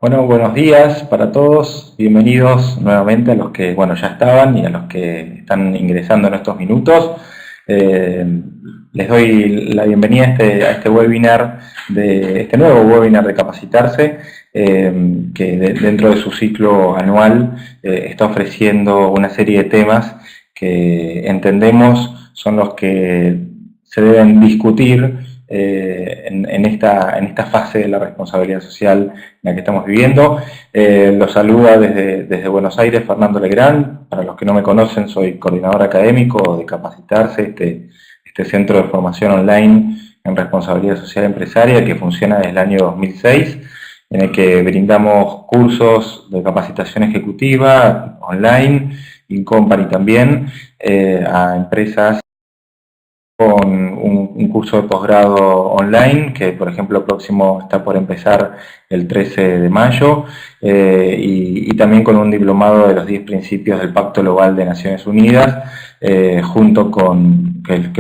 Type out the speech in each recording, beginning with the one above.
Bueno, buenos días para todos. Bienvenidos nuevamente a los que, bueno, ya estaban y a los que están ingresando en estos minutos. Eh, Les doy la bienvenida a este webinar, este nuevo webinar de Capacitarse, que dentro de su ciclo anual está ofreciendo una serie de temas que entendemos son los que se deben discutir en esta fase de la responsabilidad social en la que estamos viviendo. Los saluda desde Buenos Aires Fernando Legrand. Para los que no me conocen, soy coordinador académico de Capacitarse, este centro de formación online en responsabilidad social empresaria que funciona desde el año 2006, en el que brindamos cursos de capacitación ejecutiva online, in company también, a empresas con un curso de posgrado online que, por ejemplo, próximo está por empezar el 13 de mayo, y también con un diplomado de los 10 principios del Pacto Global de Naciones Unidas, que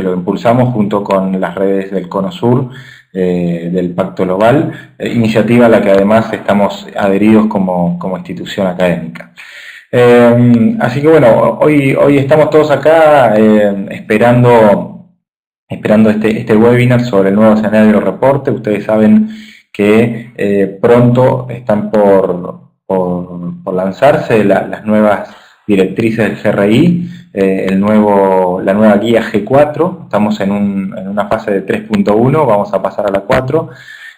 lo impulsamos junto con las redes del Cono Sur, del Pacto Global, iniciativa a la que además estamos adheridos como institución académica. Así que bueno, hoy estamos todos acá esperando este webinar sobre el nuevo escenario del reporte. Ustedes saben que pronto están por lanzarse las nuevas directrices del GRI, la nueva guía G4. Estamos en una fase de 3.1, vamos a pasar a la 4.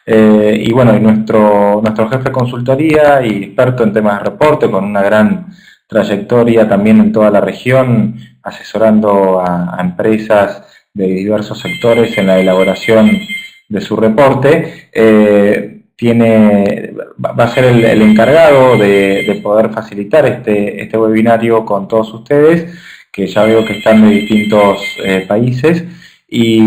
Y bueno, nuestro jefe de consultoría y experto en temas de reporte, con una gran trayectoria también en toda la región, asesorando a empresas de diversos sectores en la elaboración de su reporte, va a ser el encargado de poder facilitar este webinario con todos ustedes, que ya veo que están de distintos países, y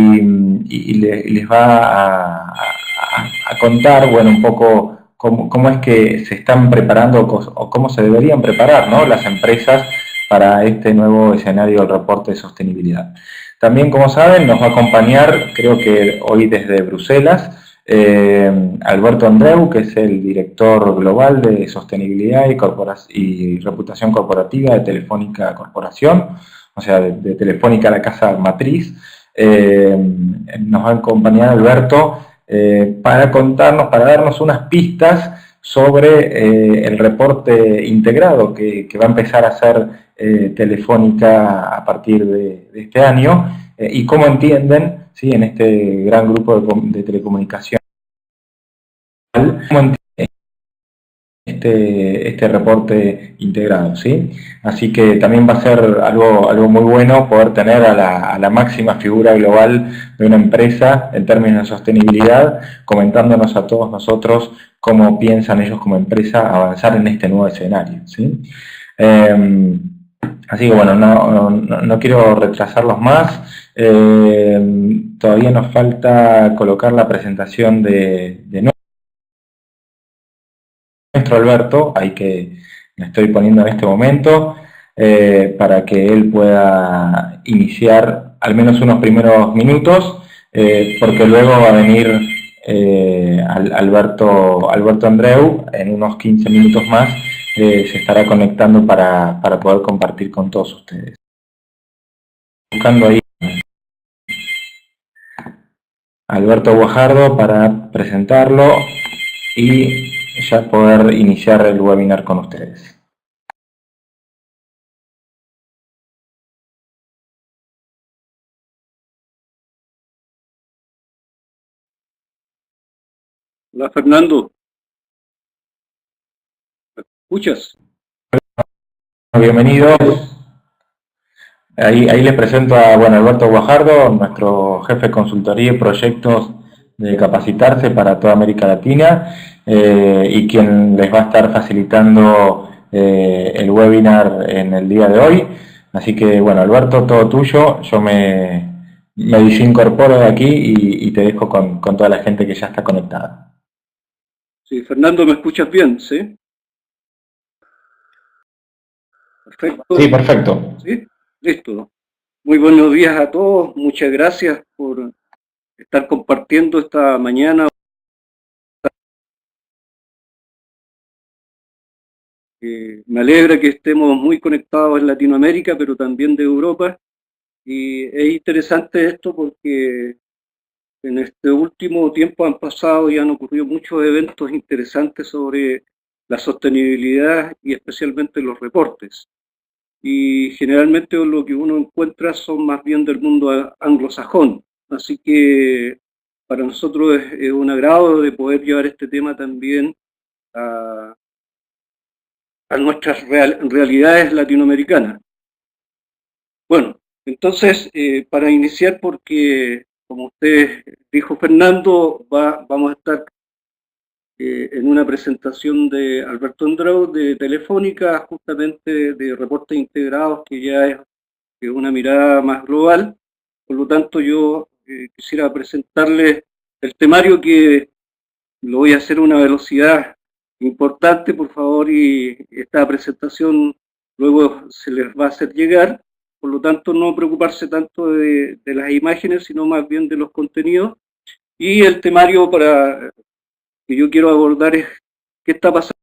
les va a contar, bueno, un poco cómo es que se están preparando o cómo se deberían preparar, ¿no?, las empresas para este nuevo escenario del reporte de sostenibilidad. También, como saben, nos va a acompañar, creo que hoy desde Bruselas, Alberto Andreu, que es el director global de sostenibilidad y reputación corporativa de Telefónica Corporación, o sea, de Telefónica, la casa matriz. Nos va a acompañar Alberto para darnos unas pistas sobre el reporte integrado que va a empezar a hacer Telefónica a partir de este año, y cómo entienden, ¿sí?, en este gran grupo de telecomunicaciones, cómo entienden este reporte integrado, ¿sí? Así que también va a ser algo muy bueno poder tener a la máxima figura global de una empresa en términos de sostenibilidad, comentándonos a todos nosotros cómo piensan ellos como empresa avanzar en este nuevo escenario, ¿sí? Así que bueno, no quiero retrasarlos más. Todavía nos falta colocar la presentación de nuestro Alberto, ahí que me estoy poniendo en este momento, para que él pueda iniciar al menos unos primeros minutos, porque luego va a venir Alberto Andreu en unos 15 minutos más. Se estará conectando para poder compartir con todos ustedes. Buscando ahí Alberto Guajardo para presentarlo y ya poder iniciar el webinar con ustedes. Hola Fernando, ¿me escuchas? Bienvenidos. Ahí les presento a Alberto Guajardo, nuestro jefe de consultoría y proyectos de Capacitarse para toda América Latina, y quien les va a estar facilitando el webinar en el día de hoy. Así que, bueno, Alberto, todo tuyo. Yo me desincorporo de aquí y te dejo con toda la gente que ya está conectada. Sí, Fernando, ¿me escuchas bien? ¿Sí? Perfecto. Sí, perfecto. ¿Sí? Listo. Muy buenos días a todos. Muchas gracias por estar compartiendo esta mañana Me alegra que estemos muy conectados en Latinoamérica, pero también de Europa. Y es interesante esto porque en este último tiempo han pasado y han ocurrido muchos eventos interesantes sobre la sostenibilidad y especialmente los reportes. Y generalmente lo que uno encuentra son más bien del mundo anglosajón. Así que para nosotros es un agrado de poder llevar este tema también a nuestras realidades latinoamericanas. Bueno, entonces, para iniciar, porque como usted dijo, Fernando, vamos a estar en una presentación de Alberto Andrau de Telefónica, justamente de reportes integrados, que ya es una mirada más global. Por lo tanto, yo quisiera presentarles el temario, que lo voy a hacer a una velocidad importante, por favor, y esta presentación luego se les va a hacer llegar. Por lo tanto, no preocuparse tanto de las imágenes, sino más bien de los contenidos. Y el temario que yo quiero abordar es qué está pasando,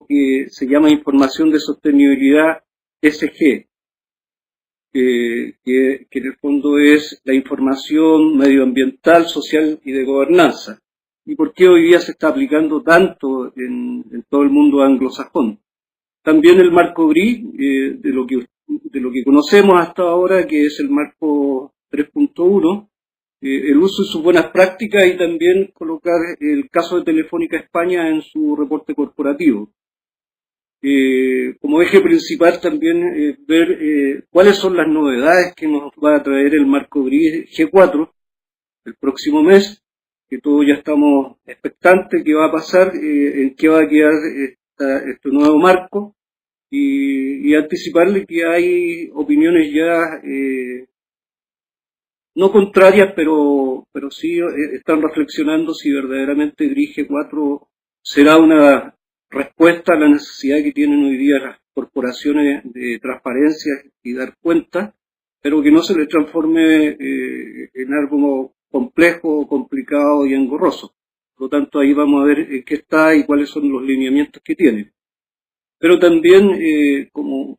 que se llama Información de Sostenibilidad SG, que en el fondo es la información medioambiental, social y de gobernanza. ¿Y por qué hoy día se está aplicando tanto en todo el mundo anglosajón? También el marco gris, de lo que conocemos hasta ahora, que es el marco 3.1, el uso y sus buenas prácticas, y también colocar el caso de Telefónica España en su reporte corporativo. Como eje principal también ver cuáles son las novedades que nos va a traer el marco gris G4 el próximo mes, que todos ya estamos expectantes qué va a pasar, en qué va a quedar este nuevo marco, y anticiparle que hay opiniones ya no contrarias, pero sí están reflexionando si verdaderamente gris G4 será una respuesta a la necesidad que tienen hoy día las corporaciones de transparencia y dar cuenta, pero que no se les transforme en algo complejo, complicado y engorroso. Por lo tanto, ahí vamos a ver qué está y cuáles son los lineamientos que tiene. Pero también, como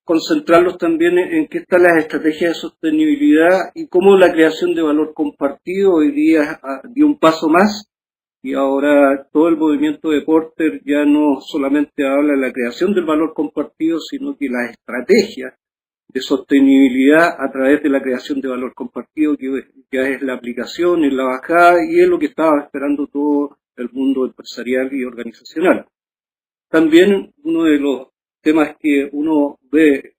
concentrarlos también en qué están las estrategias de sostenibilidad y cómo la creación de valor compartido hoy día dio un paso más. Y ahora todo el movimiento de Porter ya no solamente habla de la creación del valor compartido, sino que la estrategia de sostenibilidad a través de la creación de valor compartido, que ya es la aplicación, es la bajada, y es lo que estaba esperando todo el mundo empresarial y organizacional. También uno de los temas que uno ve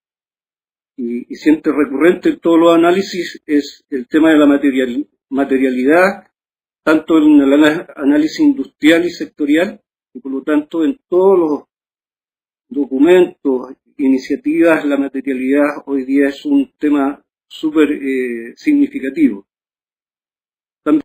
y siente recurrente en todos los análisis es el tema de la materialidad, tanto en el análisis industrial y sectorial, y por lo tanto en todos los documentos, iniciativas, la materialidad hoy día es un tema súper significativo. También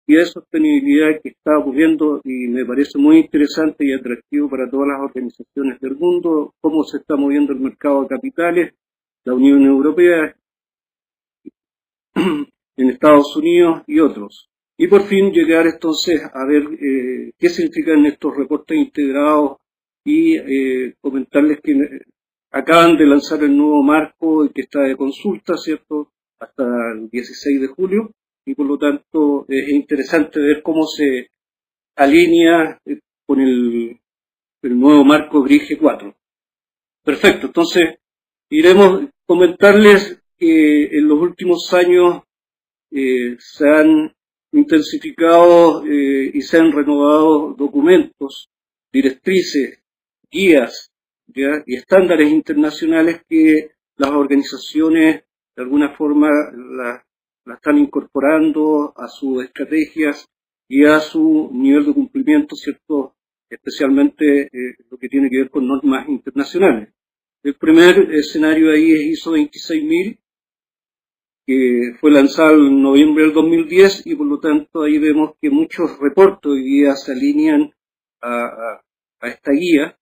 y de sostenibilidad que está ocurriendo, y me parece muy interesante y atractivo para todas las organizaciones del mundo, cómo se está moviendo el mercado de capitales, la Unión Europea, en Estados Unidos y otros. Y por fin llegar entonces a ver qué significan estos reportes integrados, y comentarles que acaban de lanzar el nuevo marco que está de consulta, ¿cierto?, hasta el 16 de julio, y por lo tanto es interesante ver cómo se alinea con el nuevo marco gris G4. Perfecto, entonces iremos a comentarles que en los últimos años se han intensificado y se han renovado documentos, directrices, guías, ¿ya?, y estándares internacionales que las organizaciones de alguna forma la están incorporando a sus estrategias y a su nivel de cumplimiento, ¿cierto?, especialmente lo que tiene que ver con normas internacionales. El primer escenario ahí es ISO 26000, que fue lanzado en noviembre del 2010, y por lo tanto ahí vemos que muchos reportes hoy día se alinean a esta guía,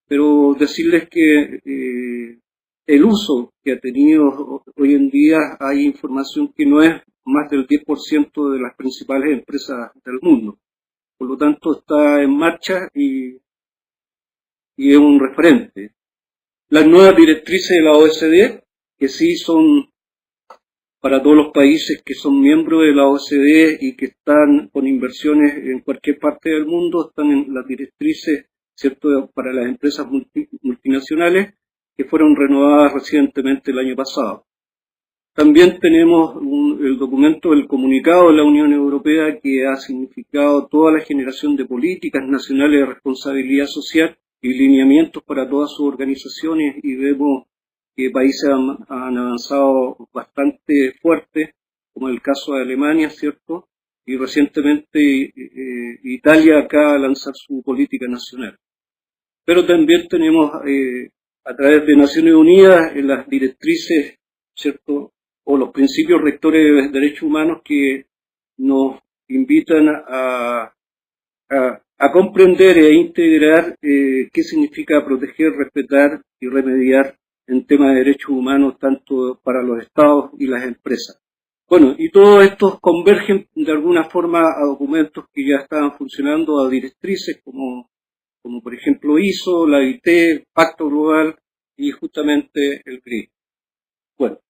pero decirles que el uso que ha tenido hoy en día, hay información que no es más del 10% de las principales empresas del mundo. Por lo tanto, está en marcha y es un referente. Las nuevas directrices de la OECD, que sí son para todos los países que son miembros de la OECD y que están con inversiones en cualquier parte del mundo, están en las directrices, ¿cierto?, para las empresas multinacionales que fueron renovadas recientemente el año pasado. También tenemos el documento del comunicado de la Unión Europea que ha significado toda la generación de políticas nacionales de responsabilidad social y lineamientos para todas sus organizaciones, y vemos que países han avanzado bastante fuerte, como el caso de Alemania, ¿cierto? Y recientemente Italia acaba de lanzar su política nacional. Pero también tenemos a través de Naciones Unidas en las directrices, ¿cierto?, o los principios rectores de derechos humanos que nos invitan a comprender e integrar qué significa proteger, respetar y remediar en temas de derechos humanos, tanto para los estados y las empresas. Bueno, y todos estos convergen de alguna forma a documentos que ya estaban funcionando, a directrices como por ejemplo ISO, la OIT, el Pacto Global y justamente el GRI. Bueno,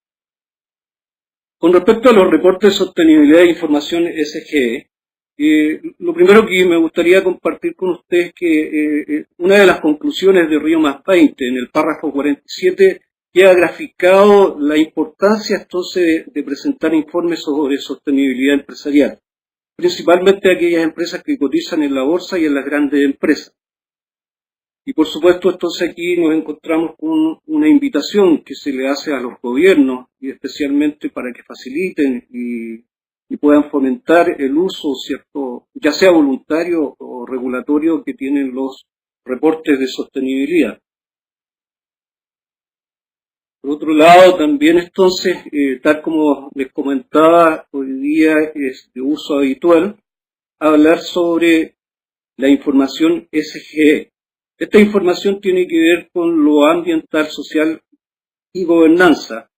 con respecto a los reportes de sostenibilidad e información SGE, lo primero que me gustaría compartir con ustedes es que una de las conclusiones de Río+20 en el párrafo 47 queda graficado la importancia entonces de presentar informes sobre sostenibilidad empresarial, principalmente aquellas empresas que cotizan en la bolsa y en las grandes empresas. Y por supuesto, entonces aquí nos encontramos con una invitación que se le hace a los gobiernos, y especialmente para que faciliten y puedan fomentar el uso, ¿cierto?, ya sea voluntario o regulatorio, que tienen los reportes de sostenibilidad. Por otro lado, también entonces, tal como les comentaba, hoy día es de uso habitual hablar sobre la información SGE. Esta información tiene que ver con lo ambiental, social y gobernanza,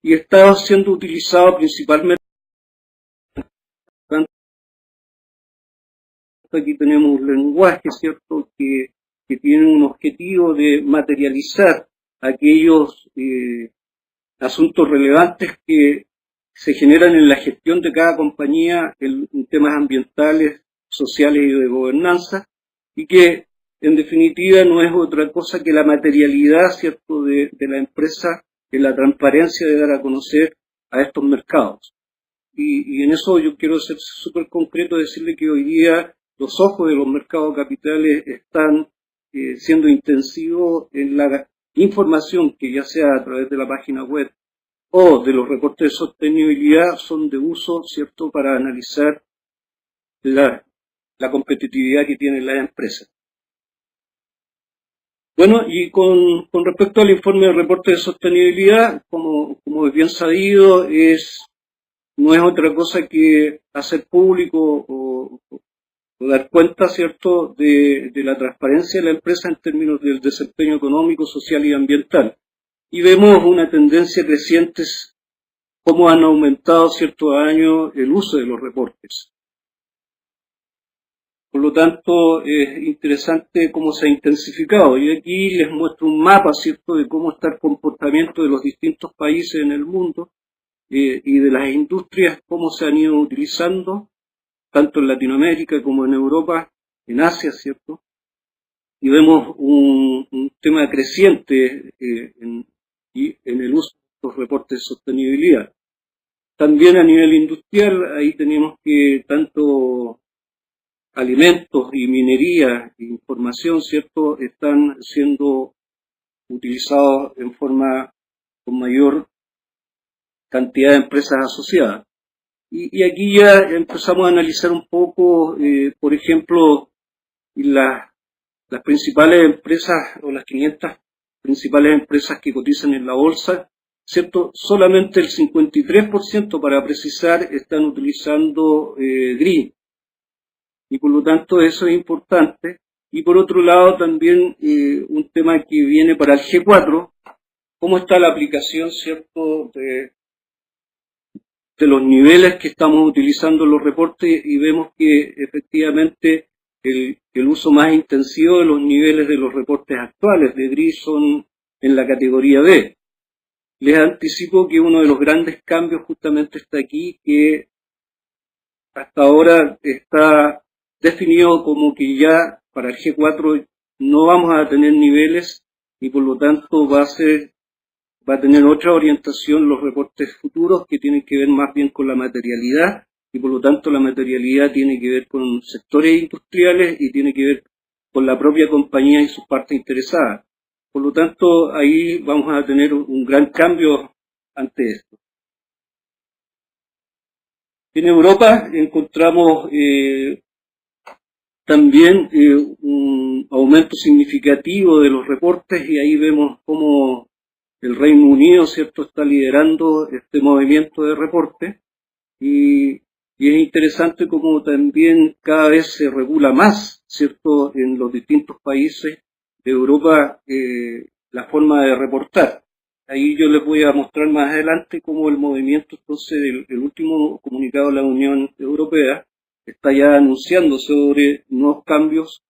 y está siendo utilizado principalmente. Aquí tenemos un lenguaje, ¿cierto?, que tiene un objetivo de materializar aquellos asuntos relevantes que se generan en la gestión de cada compañía en temas ambientales, sociales y de gobernanza, y que en definitiva no es otra cosa que la materialidad, ¿cierto?, de la empresa, en la transparencia de dar a conocer a estos mercados. Y en eso yo quiero ser súper concreto, decirle que hoy día los ojos de los mercados capitales están siendo intensivos en la información que, ya sea a través de la página web o de los reportes de sostenibilidad, son de uso, ¿cierto?, para analizar la competitividad que tienen las empresas. Bueno, y con respecto al informe de reporte de sostenibilidad, como es bien sabido, no es otra cosa que hacer público o dar cuenta, ¿cierto?, de la transparencia de la empresa en términos del desempeño económico, social y ambiental. Y vemos una tendencia creciente, cómo han aumentado ciertos años el uso de los reportes. Por lo tanto, es interesante cómo se ha intensificado. Y aquí les muestro un mapa, ¿cierto?, de cómo está el comportamiento de los distintos países en el mundo y de las industrias, cómo se han ido utilizando, tanto en Latinoamérica como en Europa, en Asia, ¿cierto? Y vemos un tema creciente en el uso de los reportes de sostenibilidad. También a nivel industrial, ahí tenemos que tanto alimentos y minería e información, ¿cierto?, están siendo utilizados en forma con mayor cantidad de empresas asociadas. Y aquí ya empezamos a analizar un poco, por ejemplo, las principales empresas o las 500 principales empresas que cotizan en la bolsa, ¿cierto? Solamente el 53%, para precisar, están utilizando GRI. Y por lo tanto eso es importante. Y por otro lado también un tema que viene para el G4, cómo está la aplicación, ¿cierto?, de los niveles que estamos utilizando en los reportes y vemos que efectivamente el uso más intensivo de los niveles de los reportes actuales de GRI son en la categoría B. Les anticipo que uno de los grandes cambios justamente está aquí, que hasta ahora está definido como que ya para el G4 no vamos a tener niveles y por lo tanto va a tener otra orientación los reportes futuros que tienen que ver más bien con la materialidad y por lo tanto la materialidad tiene que ver con sectores industriales y tiene que ver con la propia compañía y sus partes interesadas. Por lo tanto, ahí vamos a tener un gran cambio ante esto. En Europa encontramos también un aumento significativo de los reportes y ahí vemos cómo el Reino Unido, ¿cierto?, está liderando este movimiento de reportes y es interesante cómo también cada vez se regula más, ¿cierto?, en los distintos países de Europa la forma de reportar. Ahí yo les voy a mostrar más adelante cómo el movimiento, entonces, el último comunicado de la Unión Europea está ya anunciando sobre nuevos cambios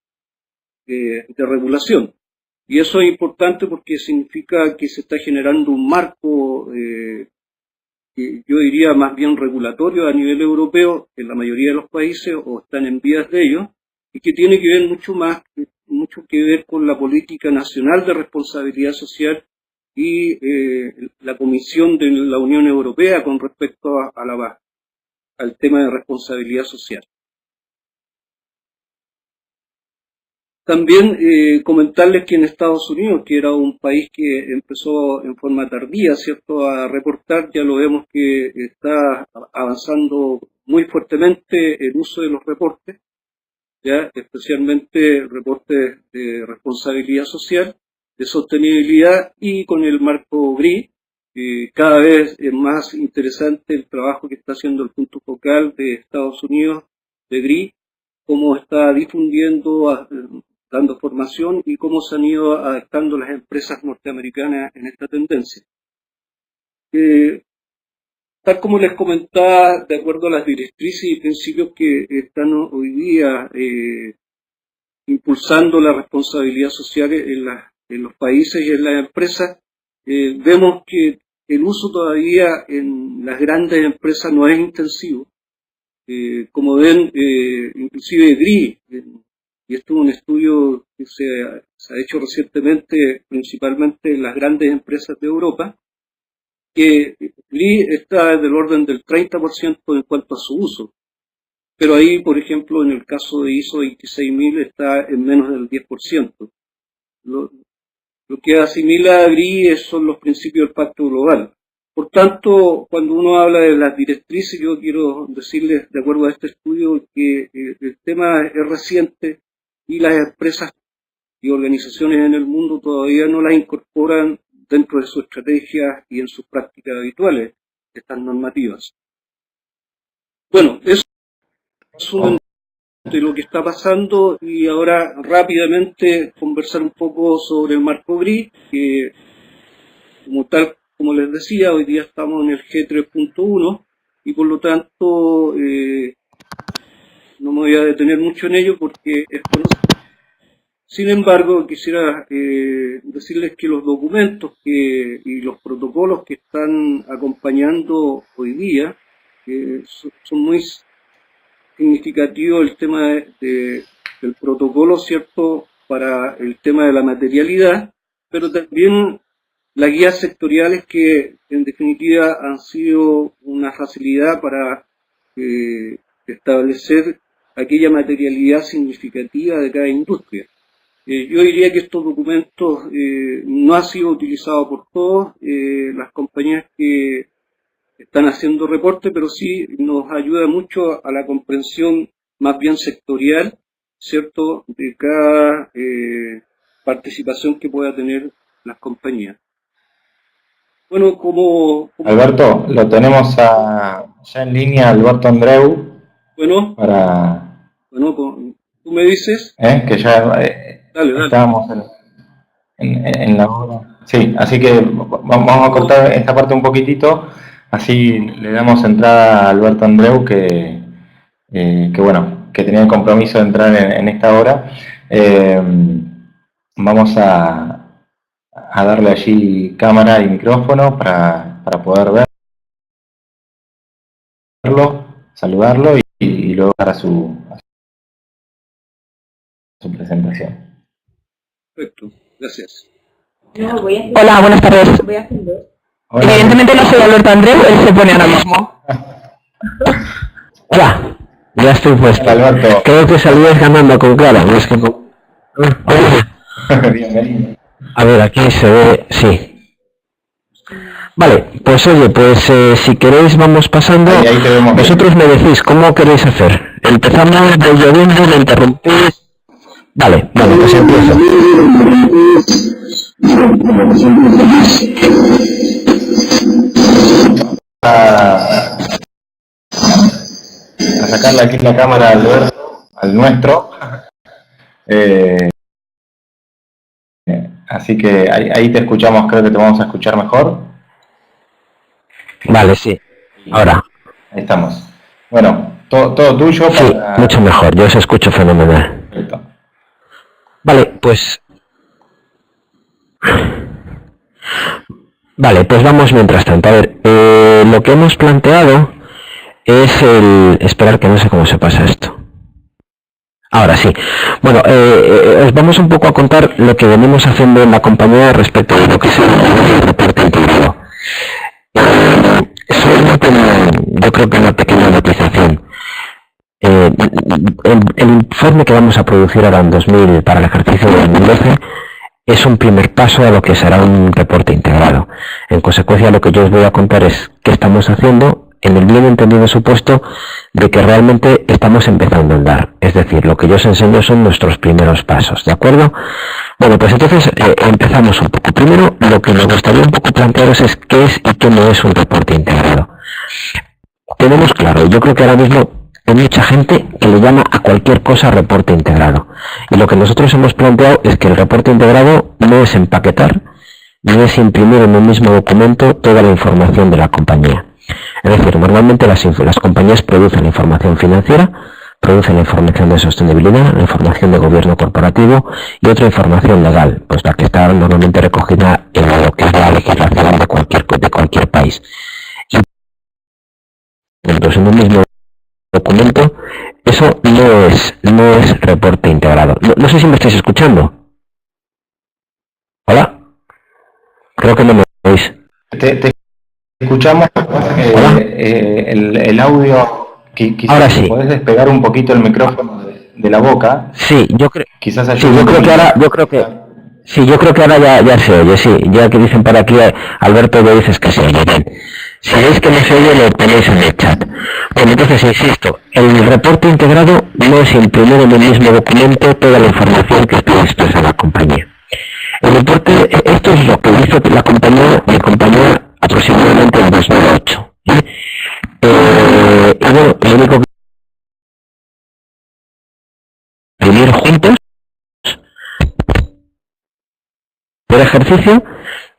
de regulación. Y eso es importante porque significa que se está generando un marco, que yo diría más bien regulatorio a nivel europeo en la mayoría de los países o están en vías de ello, y que tiene que ver mucho que ver con la política nacional de responsabilidad social y la Comisión de la Unión Europea con respecto al tema de responsabilidad social. También comentarles que en Estados Unidos, que era un país que empezó en forma tardía, ¿cierto?, a reportar, ya lo vemos que está avanzando muy fuertemente el uso de los reportes, ya especialmente reportes de responsabilidad social, de sostenibilidad y con el marco GRI. Cada vez es más interesante el trabajo que está haciendo el punto focal de Estados Unidos, de GRI, cómo está difundiendo, dando formación y cómo se han ido adaptando las empresas norteamericanas en esta tendencia. Tal como les comentaba, de acuerdo a las directrices y principios que están hoy día impulsando la responsabilidad social en los países y en las empresas, vemos que el uso todavía en las grandes empresas no es intensivo. Como ven, inclusive GRI, y esto es un estudio que se ha hecho recientemente, principalmente en las grandes empresas de Europa, que GRI está del orden del 30% en cuanto a su uso. Pero ahí, por ejemplo, en el caso de ISO 26000 está en menos del 10%. Lo que asimila a GRI son los principios del Pacto Global. Por tanto, cuando uno habla de las directrices, yo quiero decirles, de acuerdo a este estudio, que el tema es reciente y las empresas y organizaciones en el mundo todavía no las incorporan dentro de su estrategia y en sus prácticas habituales, estas normativas. Bueno, eso es un de lo que está pasando y ahora rápidamente conversar un poco sobre el marco GRI, que como les decía, hoy día estamos en el G3.1 y por lo tanto no me voy a detener mucho en ello porque es conocido. Sin embargo, quisiera decirles que los documentos y los protocolos que están acompañando hoy día son muy significativos. El tema del protocolo, ¿cierto?, para el tema de la materialidad, pero también las guías sectoriales que en definitiva han sido una facilidad para establecer aquella materialidad significativa de cada industria. Yo diría que estos documentos no han sido utilizados por todos las compañías que están haciendo reportes, pero sí nos ayuda mucho a la comprensión más bien sectorial, ¿cierto?, de cada participación que pueda tener las compañías. Bueno, como Alberto, lo tenemos ya en línea, Alberto Andreu. Bueno, tú me dices. Que ya Dale. estábamos en la hora. Sí, así que vamos a cortar esta parte un poquitito. así le damos entrada a Alberto Andreu, bueno, que tenía el compromiso de entrar en esta hora. Vamos a darle allí cámara y micrófono para poder verlo, saludarlo y luego dar a su presentación. Perfecto, gracias. Hola, buenas tardes. Hola. Evidentemente no soy Alberto Andreu, él se pone ahora mismo. Hola, ya estoy puesto. Hola, Alberto. Creo que salías ganando con Clara, no es que con... Bienvenido. A ver, aquí se ve, sí. Vale, pues oye, pues si queréis vamos pasando. Ahí te vemos. Vosotros me decís cómo queréis hacer. Empezamos de lloviendo, me interrumpís. Vale, pues empiezo. A sacarle aquí la cámara al Alberto, al nuestro. Así que ahí te escuchamos, creo que te vamos a escuchar mejor. Vale, sí. Ahora. Ahí estamos. Bueno, todo tuyo. Sí, mucho mejor, yo os escucho fenomenal. Perfecto. Vale, pues vamos mientras tanto. A ver, lo que hemos planteado es esperar, que no sé cómo se pasa esto. Ahora sí. Bueno, os vamos un poco a contar lo que venimos haciendo en la compañía respecto a lo que es el reporte integrado. Solamente yo creo que una pequeña notización. El informe que vamos a producir ahora para el ejercicio de 2012 es un primer paso a lo que será un reporte integrado. En consecuencia, lo que yo os voy a contar es qué estamos haciendo en el bien entendido supuesto de que realmente estamos empezando a andar. Es decir, lo que yo os enseño son nuestros primeros pasos, ¿de acuerdo? Bueno, pues entonces empezamos un poco. Primero, lo que nos gustaría un poco plantearos es qué es y qué no es un reporte integrado. Tenemos claro, yo creo que ahora mismo hay mucha gente que le llama a cualquier cosa reporte integrado. Y lo que nosotros hemos planteado es que el reporte integrado no es empaquetar, ni es imprimir en un mismo documento toda la información de la compañía. Es decir, normalmente las compañías producen información financiera, producen la información de sostenibilidad, la información de gobierno corporativo y otra información legal, pues la que está normalmente recogida en lo que es la legislación de cualquier país. Y entonces, en un mismo documento, eso no es reporte integrado. No sé si me estáis escuchando. ¿Hola? Creo que no me oís. Te escuchamos. ¿Hola? El audio, quizás Ahora sí. podés despegar un poquito el micrófono de la boca. Sí, yo creo. Quizás Sí, yo creo que ahora ya se oye, sí. Ya que dicen por aquí, Alberto, ya dices que se oye bien. Si veis que no se oye, lo tenéis en el chat. Bueno, entonces, insisto, el reporte integrado no es imprimir en el mismo documento toda la información que está expresa en la compañía. El reporte, esto es lo que hizo mi compañía aproximadamente en 2008. Y bueno, lo único que imprimir juntos por ejercicio.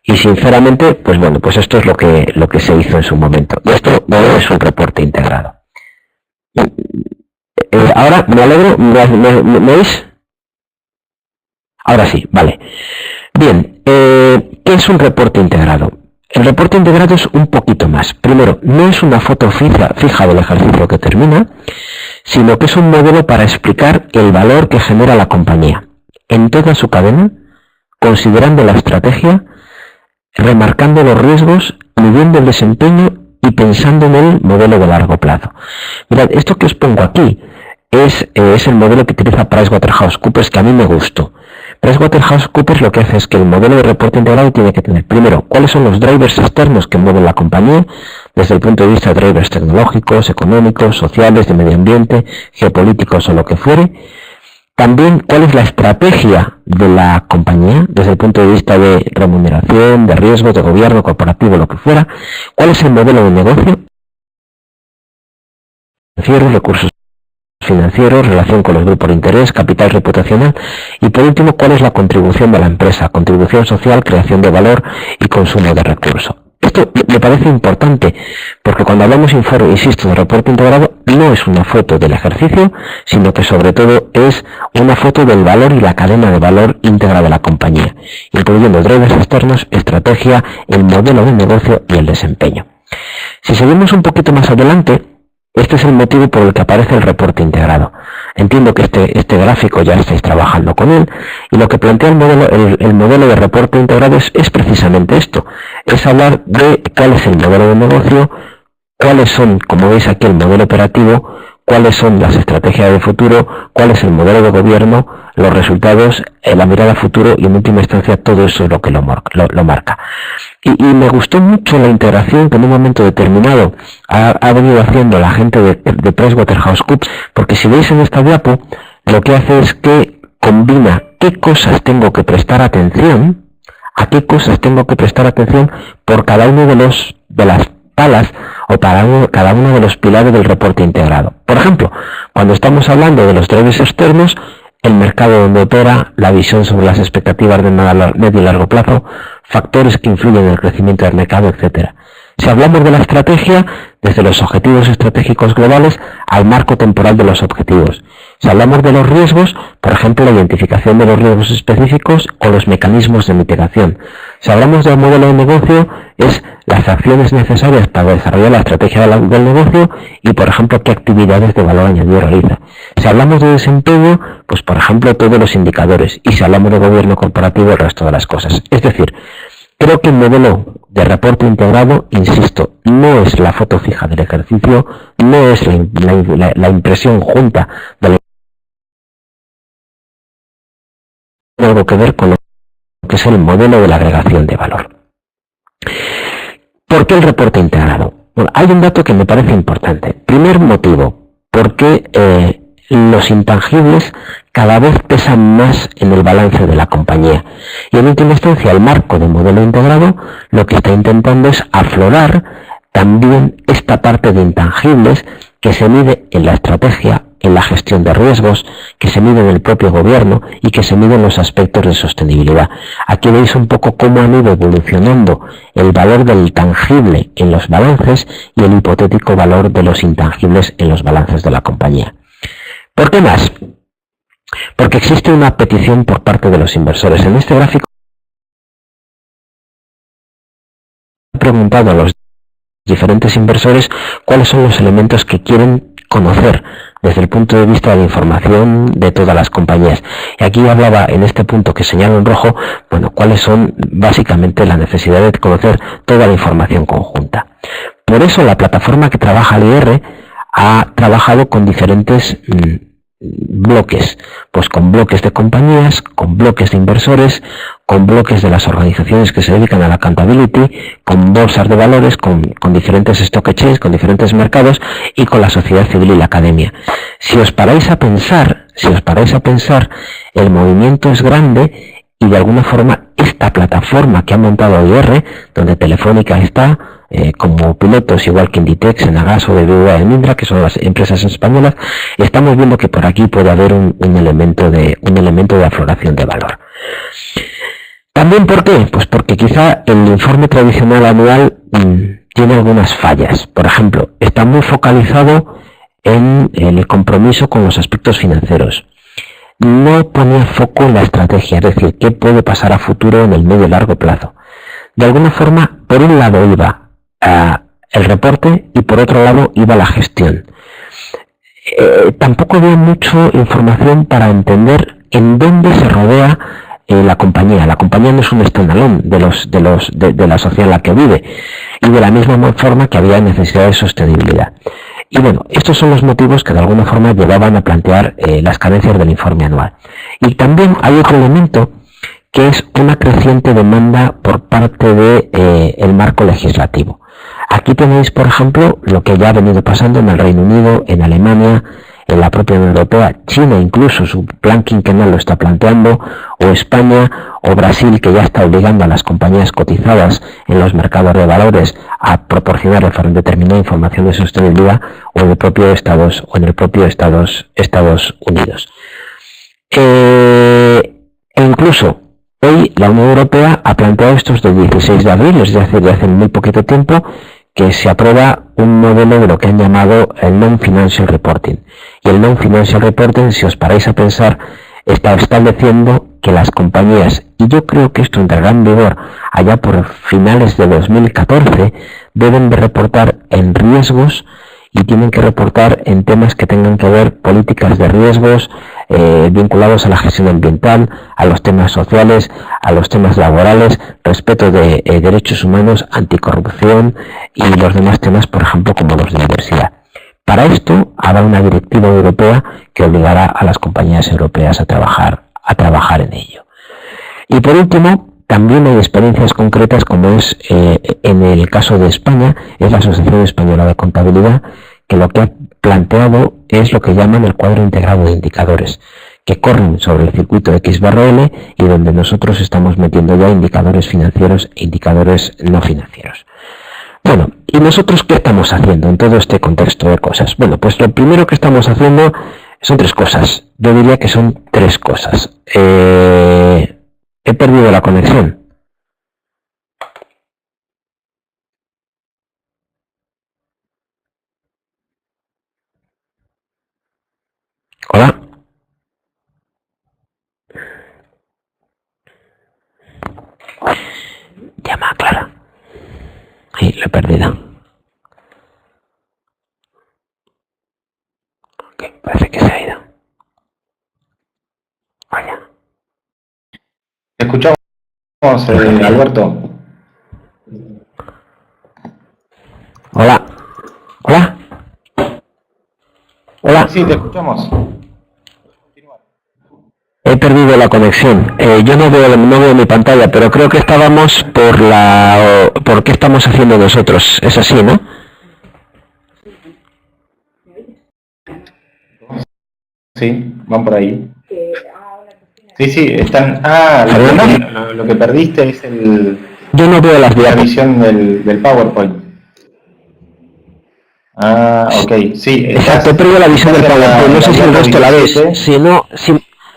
Y sinceramente, pues bueno, pues esto es lo que se hizo en su momento. Y esto no es un reporte integrado. Ahora, me alegro, ¿me oís? Ahora sí, vale. Bien, ¿qué es un reporte integrado? El reporte integrado es un poquito más. Primero, no es una foto fija del ejercicio que termina, sino que es un modelo para explicar el valor que genera la compañía en toda su cadena, considerando la estrategia, remarcando los riesgos, midiendo el desempeño y pensando en el modelo de largo plazo. Mirad, esto que os pongo aquí es el modelo que utiliza PricewaterhouseCoopers, que a mí me gustó. PricewaterhouseCoopers lo que hace es que el modelo de reporte integrado tiene que tener, primero, cuáles son los drivers externos que mueven la compañía, desde el punto de vista de drivers tecnológicos, económicos, sociales, de medio ambiente, geopolíticos o lo que fuere. También, cuál es la estrategia de la compañía, desde el punto de vista de remuneración, de riesgo, de gobierno corporativo, lo que fuera. Cuál es el modelo de negocio, recursos financieros, relación con los grupos de interés, capital reputacional y por último, cuál es la contribución de la empresa, contribución social, creación de valor y consumo de recursos. esto me parece importante, porque cuando hablamos, insisto, de reporte integrado, no es una foto del ejercicio, sino que sobre todo es una foto del valor y la cadena de valor íntegra de la compañía, incluyendo drivers externos, estrategia, el modelo de negocio y el desempeño. Si seguimos un poquito más adelante, este es el motivo por el que aparece el reporte integrado. Entiendo que este gráfico ya estáis trabajando con él, y lo que plantea el modelo de reporte integrado es precisamente esto. Es hablar de cuál es el modelo de negocio, cuáles son, como veis aquí, el modelo operativo, cuáles son las estrategias de futuro, cuál es el modelo de gobierno, los resultados, la mirada a futuro, y en última instancia todo eso es lo que lo marca. Y me gustó mucho la integración que en un momento determinado ha venido haciendo la gente de PricewaterhouseCoopers, porque si veis en esta diapo, lo que hace es que combina qué cosas tengo que prestar atención, a qué cosas tengo que prestar atención por cada uno de las palas o para cada uno de los pilares del reporte integrado. Por ejemplo, cuando estamos hablando de los drivers externos, el mercado donde opera, la visión sobre las expectativas de medio y largo plazo, factores que influyen en el crecimiento del mercado, etcétera. Si hablamos de la estrategia, desde los objetivos estratégicos globales al marco temporal de los objetivos. Si hablamos de los riesgos, por ejemplo, la identificación de los riesgos específicos o los mecanismos de mitigación. Si hablamos del modelo de negocio, es las acciones necesarias para desarrollar la estrategia del negocio y, por ejemplo, qué actividades de valor añadido realiza. Si hablamos de desempeño, pues, por ejemplo, todos los indicadores. Y si hablamos de gobierno corporativo, el resto de las cosas. Es decir, creo que el modelo de reporte integrado, insisto, no es la foto fija del ejercicio, no es la impresión junta de la... Tiene algo que ver con lo que es el modelo de la agregación de valor. ¿Por qué el reporte integrado? Bueno, hay un dato que me parece importante. Primer motivo, porque los intangibles cada vez pesan más en el balance de la compañía. Y en última instancia, el marco del modelo integrado lo que está intentando es aflorar también esta parte de intangibles que se mide en la estrategia, en la gestión de riesgos, que se mide en el propio gobierno y que se mide en los aspectos de sostenibilidad. Aquí veis un poco cómo han ido evolucionando el valor del tangible en los balances y el hipotético valor de los intangibles en los balances de la compañía. ¿Por qué más? Porque existe una petición por parte de los inversores. En este gráfico he preguntado a los diferentes inversores cuáles son los elementos que quieren conocer desde el punto de vista de la información de todas las compañías. Y aquí hablaba en este punto que señalo en rojo, bueno, cuáles son básicamente la necesidad de conocer toda la información conjunta. Por eso la plataforma que trabaja el IR ha trabajado con diferentes bloques, pues con bloques de compañías, con bloques de inversores, con bloques de las organizaciones que se dedican a la accountability, con bolsas de valores, con diferentes stock exchanges, con diferentes mercados y con la sociedad civil y la academia. Si os paráis a pensar, el movimiento es grande y de alguna forma esta plataforma que ha montado IR, donde Telefónica está, como pilotos, igual que Inditex, Enagas o BBVA de Mindra, que son las empresas españolas, estamos viendo que por aquí puede haber un elemento de afloración de valor. También, ¿por qué? Pues porque quizá el informe tradicional anual tiene algunas fallas. Por ejemplo, está muy focalizado en el compromiso con los aspectos financieros. No ponía foco en la estrategia, es decir, qué puede pasar a futuro en el medio y largo plazo. De alguna forma, por un lado iba el reporte y por otro lado iba la gestión. Tampoco había mucha información para entender en dónde se rodea la compañía. La compañía no es un standalone de la sociedad en la que vive, y de la misma forma que había necesidad de sostenibilidad. Y bueno, estos son los motivos que de alguna forma llevaban a plantear las carencias del informe anual. Y también hay otro elemento que es una creciente demanda por parte del marco legislativo. Aquí tenéis, por ejemplo, lo que ya ha venido pasando en el Reino Unido, en Alemania, en la propia Unión Europea, China incluso su plan quinquenal lo está planteando, o España o Brasil, que ya está obligando a las compañías cotizadas en los mercados de valores a proporcionar determinada información de sostenibilidad, o en el propio Estados Unidos. E incluso hoy la Unión Europea ha planteado estos del 16 de abril, es decir, de hace muy poquito tiempo, que se aprueba un modelo de lo que han llamado el Non-Financial Reporting. Y el Non-Financial Reporting, si os paráis a pensar, está estableciendo que las compañías, y yo creo que esto entrará en vigor allá por finales de 2014, deben de reportar en riesgos y tienen que reportar en temas que tengan que ver políticas de riesgos vinculados a la gestión ambiental, a los temas sociales, a los temas laborales, respeto de derechos humanos, anticorrupción y los demás temas, por ejemplo, como los de diversidad. Para esto habrá una directiva europea que obligará a las compañías europeas a trabajar en ello. Y por último, también hay experiencias concretas, como es en el caso de España, es la Asociación Española de Contabilidad, que lo que ha planteado es lo que llaman el cuadro integrado de indicadores, que corren sobre el circuito X/L y donde nosotros estamos metiendo ya indicadores financieros e indicadores no financieros. Bueno, ¿y nosotros qué estamos haciendo en todo este contexto de cosas? Bueno, pues lo primero que estamos haciendo son tres cosas. Yo diría que son tres cosas. He perdido la conexión. Hola. Llama a Clara. Ahí, lo he perdido. Ok, parece que se ha ido. Vaya. Te escuchamos, Alberto. Hola. Hola. Hola. Sí, te escuchamos. He perdido la conexión. Yo no veo mi pantalla, pero creo que estábamos por qué estamos haciendo nosotros. Es así, ¿no? Sí, van por ahí. Sí, están... lo que perdiste es Yo no veo las la visión del PowerPoint. Ok, sí. Exacto, he perdido la visión del PowerPoint. No sé si el resto la ves. Si no...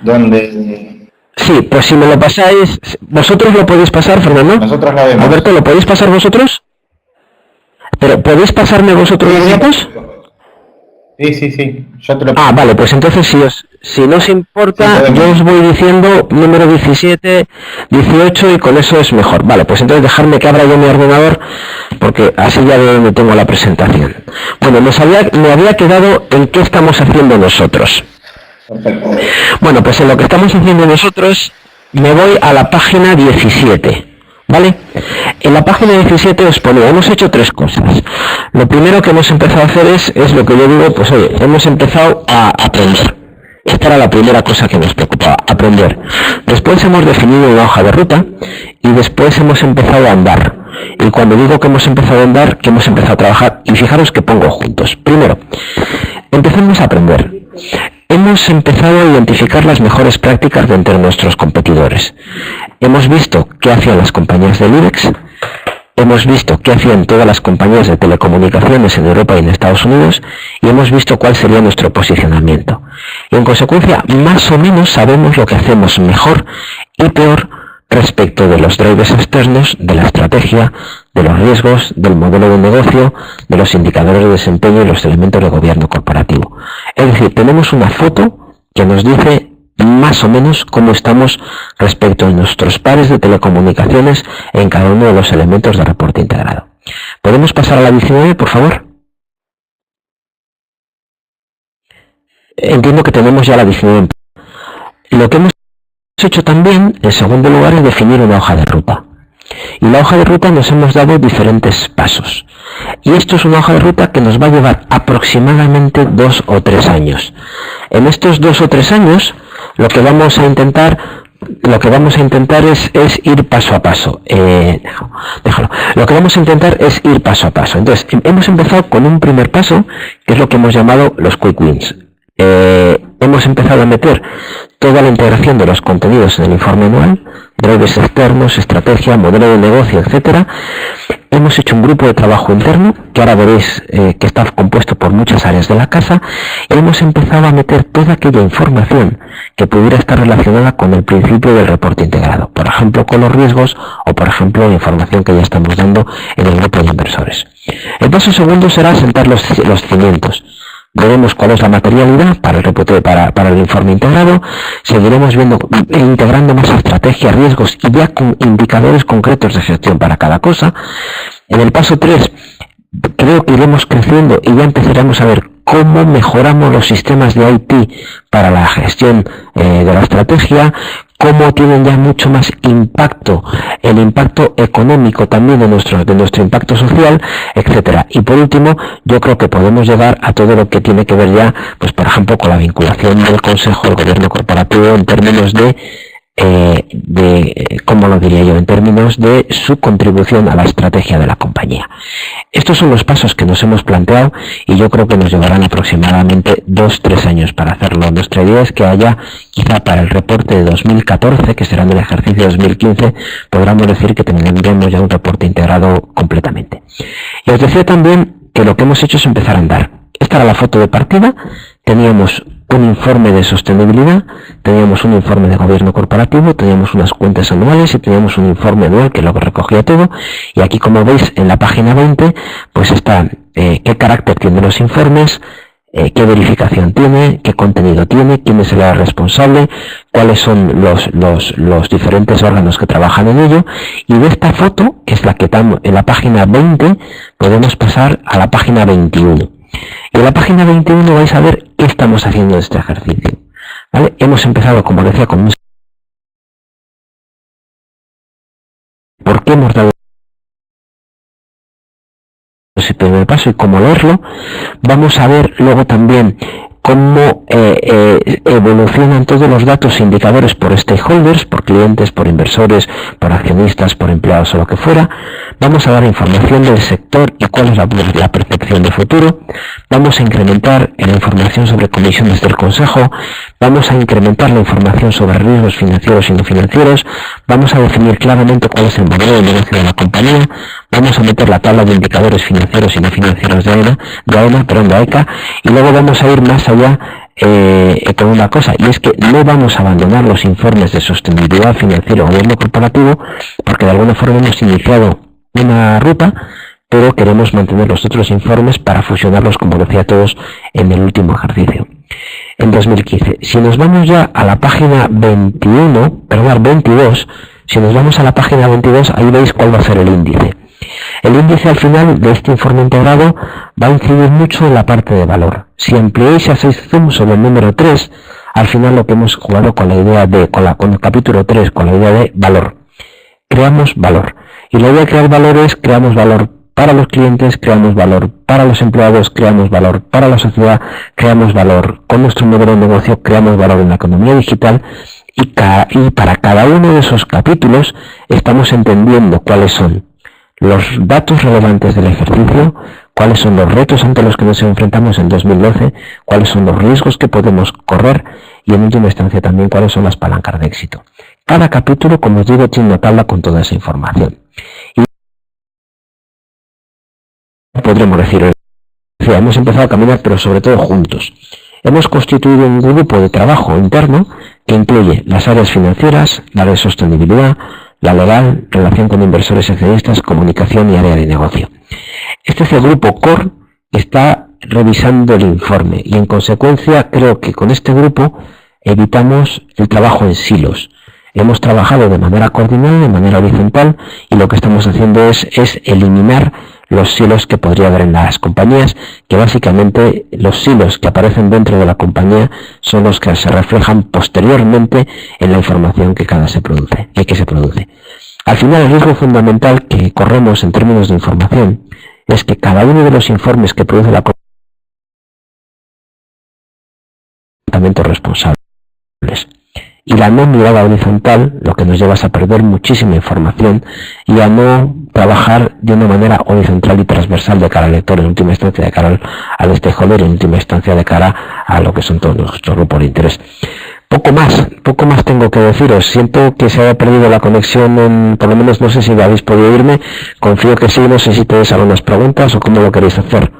Donde... Sí, pues si me lo pasáis... ¿Vosotros lo podéis pasar, Fernando? Nosotros la vemos. Alberto, ¿lo podéis pasar vosotros? ¿Pero podéis pasarme vosotros los datos? Sí. Yo te lo... Vale, pues entonces si no os importa, yo os voy diciendo número 17, 18 y con eso es mejor. Vale, pues entonces dejadme que abra yo mi ordenador porque así ya veo donde tengo la presentación. Bueno, me había quedado en qué estamos haciendo nosotros. Perfecto. Bueno, pues en lo que estamos haciendo nosotros me voy a la página 17. ¿Vale? En la página 17 os ponía, hemos hecho tres cosas. Lo primero que hemos empezado a hacer es lo que yo digo, pues oye, hemos empezado a aprender. Esta era la primera cosa que nos preocupaba, aprender. Después hemos definido una hoja de ruta y después hemos empezado a andar. Y cuando digo que hemos empezado a andar, que hemos empezado a trabajar, y fijaros que pongo juntos. Primero, empecemos a aprender. Hemos empezado a identificar las mejores prácticas de entre nuestros competidores. Hemos visto qué hacían las compañías del IBEX, hemos visto qué hacían todas las compañías de telecomunicaciones en Europa y en Estados Unidos, y hemos visto cuál sería nuestro posicionamiento. Y en consecuencia, más o menos sabemos lo que hacemos mejor y peor respecto de los drivers externos, de la estrategia, de los riesgos, del modelo de negocio, de los indicadores de desempeño y los elementos de gobierno corporativo. Es decir, tenemos una foto que nos dice más o menos cómo estamos respecto a nuestros pares de telecomunicaciones en cada uno de los elementos de reporte integrado. ¿Podemos pasar a la 19, por favor? Entiendo que tenemos ya la 19. Lo que hemos hecho también, en segundo lugar, es definir una hoja de ruta. Y la hoja de ruta nos hemos dado diferentes pasos. Y esto es una hoja de ruta que nos va a llevar aproximadamente 2 o 3 años. En estos 2 o 3 años, lo que vamos a intentar es ir paso a paso. Déjalo. Lo que vamos a intentar es ir paso a paso. Entonces, hemos empezado con un primer paso, que es lo que hemos llamado los quick wins. Hemos empezado a meter toda la integración de los contenidos en el informe anual, drivers externos, estrategia, modelo de negocio, etcétera. Hemos hecho un grupo de trabajo interno, que ahora veréis que está compuesto por muchas áreas de la casa, y hemos empezado a meter toda aquella información que pudiera estar relacionada con el principio del reporte integrado, por ejemplo con los riesgos o por ejemplo la información que ya estamos dando en el grupo de inversores. El paso segundo será sentar los cimientos. Veremos cuál es la materialidad para el reporte, para el informe integrado. Seguiremos viendo e integrando más estrategias, riesgos y ya con indicadores concretos de gestión para cada cosa. En el paso 3 creo que iremos creciendo y ya empezaremos a ver cómo mejoramos los sistemas de IT para la gestión de la estrategia, cómo tienen ya mucho más impacto, el impacto económico también de nuestro impacto social, etcétera. Y por último, yo creo que podemos llegar a todo lo que tiene que ver ya, pues por ejemplo, con la vinculación del Consejo del Gobierno Corporativo en términos de ¿cómo lo diría yo?, en términos de su contribución a la estrategia de la compañía. Estos son los pasos que nos hemos planteado y yo creo que nos llevarán aproximadamente 2-3 años para hacerlo. Nuestra idea es que haya, quizá para el reporte de 2014, que será en el ejercicio 2015, podamos decir que tendremos ya un reporte integrado completamente. Y os decía también que lo que hemos hecho es empezar a andar. Esta era la foto de partida, teníamos un informe de sostenibilidad, teníamos un informe de gobierno corporativo, teníamos unas cuentas anuales y teníamos un informe anual que lo recogía todo. Y aquí, como veis, en la página 20, pues está qué carácter tienen los informes, qué verificación tiene, qué contenido tiene, quién es el responsable, cuáles son los diferentes órganos que trabajan en ello. Y de esta foto, que es la que estamos en la página 20, podemos pasar a la página 21. Y en la página 21 vais a ver qué estamos haciendo en este ejercicio, ¿vale? Hemos empezado, como decía, con un... ¿Por qué hemos dado ese primer paso y cómo leerlo? Vamos a ver luego también cómo evolucionan todos los datos e indicadores por stakeholders, por clientes, por inversores, por accionistas, por empleados o lo que fuera. Vamos a dar información del sector y cuál es la percepción de futuro. Vamos a incrementar la información sobre comisiones del Consejo. Vamos a incrementar la información sobre riesgos financieros y no financieros. Vamos a definir claramente cuál es el modelo de negocio de la compañía. Vamos a meter la tabla de indicadores financieros y no financieros de AECA, y luego vamos a ir más allá con una cosa, y es que no vamos a abandonar los informes de sostenibilidad financiera o gobierno corporativo, porque de alguna forma hemos iniciado una ruta, pero queremos mantener los otros informes para fusionarlos, como decía todos, en el último ejercicio, en 2015. Si nos vamos ya a la página 22, si nos vamos a la página 22, ahí veis cuál va a ser el índice. El índice al final de este informe integrado va a incidir mucho en la parte de valor. Si ampliáis a 6 zoom sobre el número 3, al final lo que hemos jugado con la idea de, con el capítulo 3, con la idea de valor. Creamos valor. Y la idea de crear valor es, creamos valor para los clientes, creamos valor para los empleados, creamos valor para la sociedad, creamos valor con nuestro modelo de negocio, creamos valor en la economía digital. Y para cada uno de esos capítulos estamos entendiendo cuáles son los datos relevantes del ejercicio, cuáles son los retos ante los que nos enfrentamos en 2012, cuáles son los riesgos que podemos correr y en última instancia también cuáles son las palancas de éxito. Cada capítulo, como os digo, tiene una tabla con toda esa información. Y podremos decir, hemos empezado a caminar, pero sobre todo juntos. Hemos constituido un grupo de trabajo interno que incluye las áreas financieras, la área de sostenibilidad, la legal, relación con inversores y accionistas, comunicación y área de negocio. Este es el grupo core que está revisando el informe y en consecuencia creo que con este grupo evitamos el trabajo en silos. Hemos trabajado de manera coordinada, de manera horizontal, y lo que estamos haciendo es eliminar los silos que podría haber en las compañías, que básicamente los silos que aparecen dentro de la compañía son los que se reflejan posteriormente en la información que se produce. Al final, el riesgo fundamental que corremos en términos de información es que cada uno de los informes que produce la compañía responsables. Y la no mirada horizontal lo que nos lleva es a perder muchísima información y a no trabajar de una manera horizontal y transversal de cara al lector, en última instancia de cara al stakeholder, en última instancia de cara a lo que son todos nuestros grupos de interés. Poco más tengo que deciros. Siento que se haya perdido la conexión, por lo menos no sé si habéis podido oírme. Confío que sí, no sé si tenéis algunas preguntas o cómo lo queréis hacer.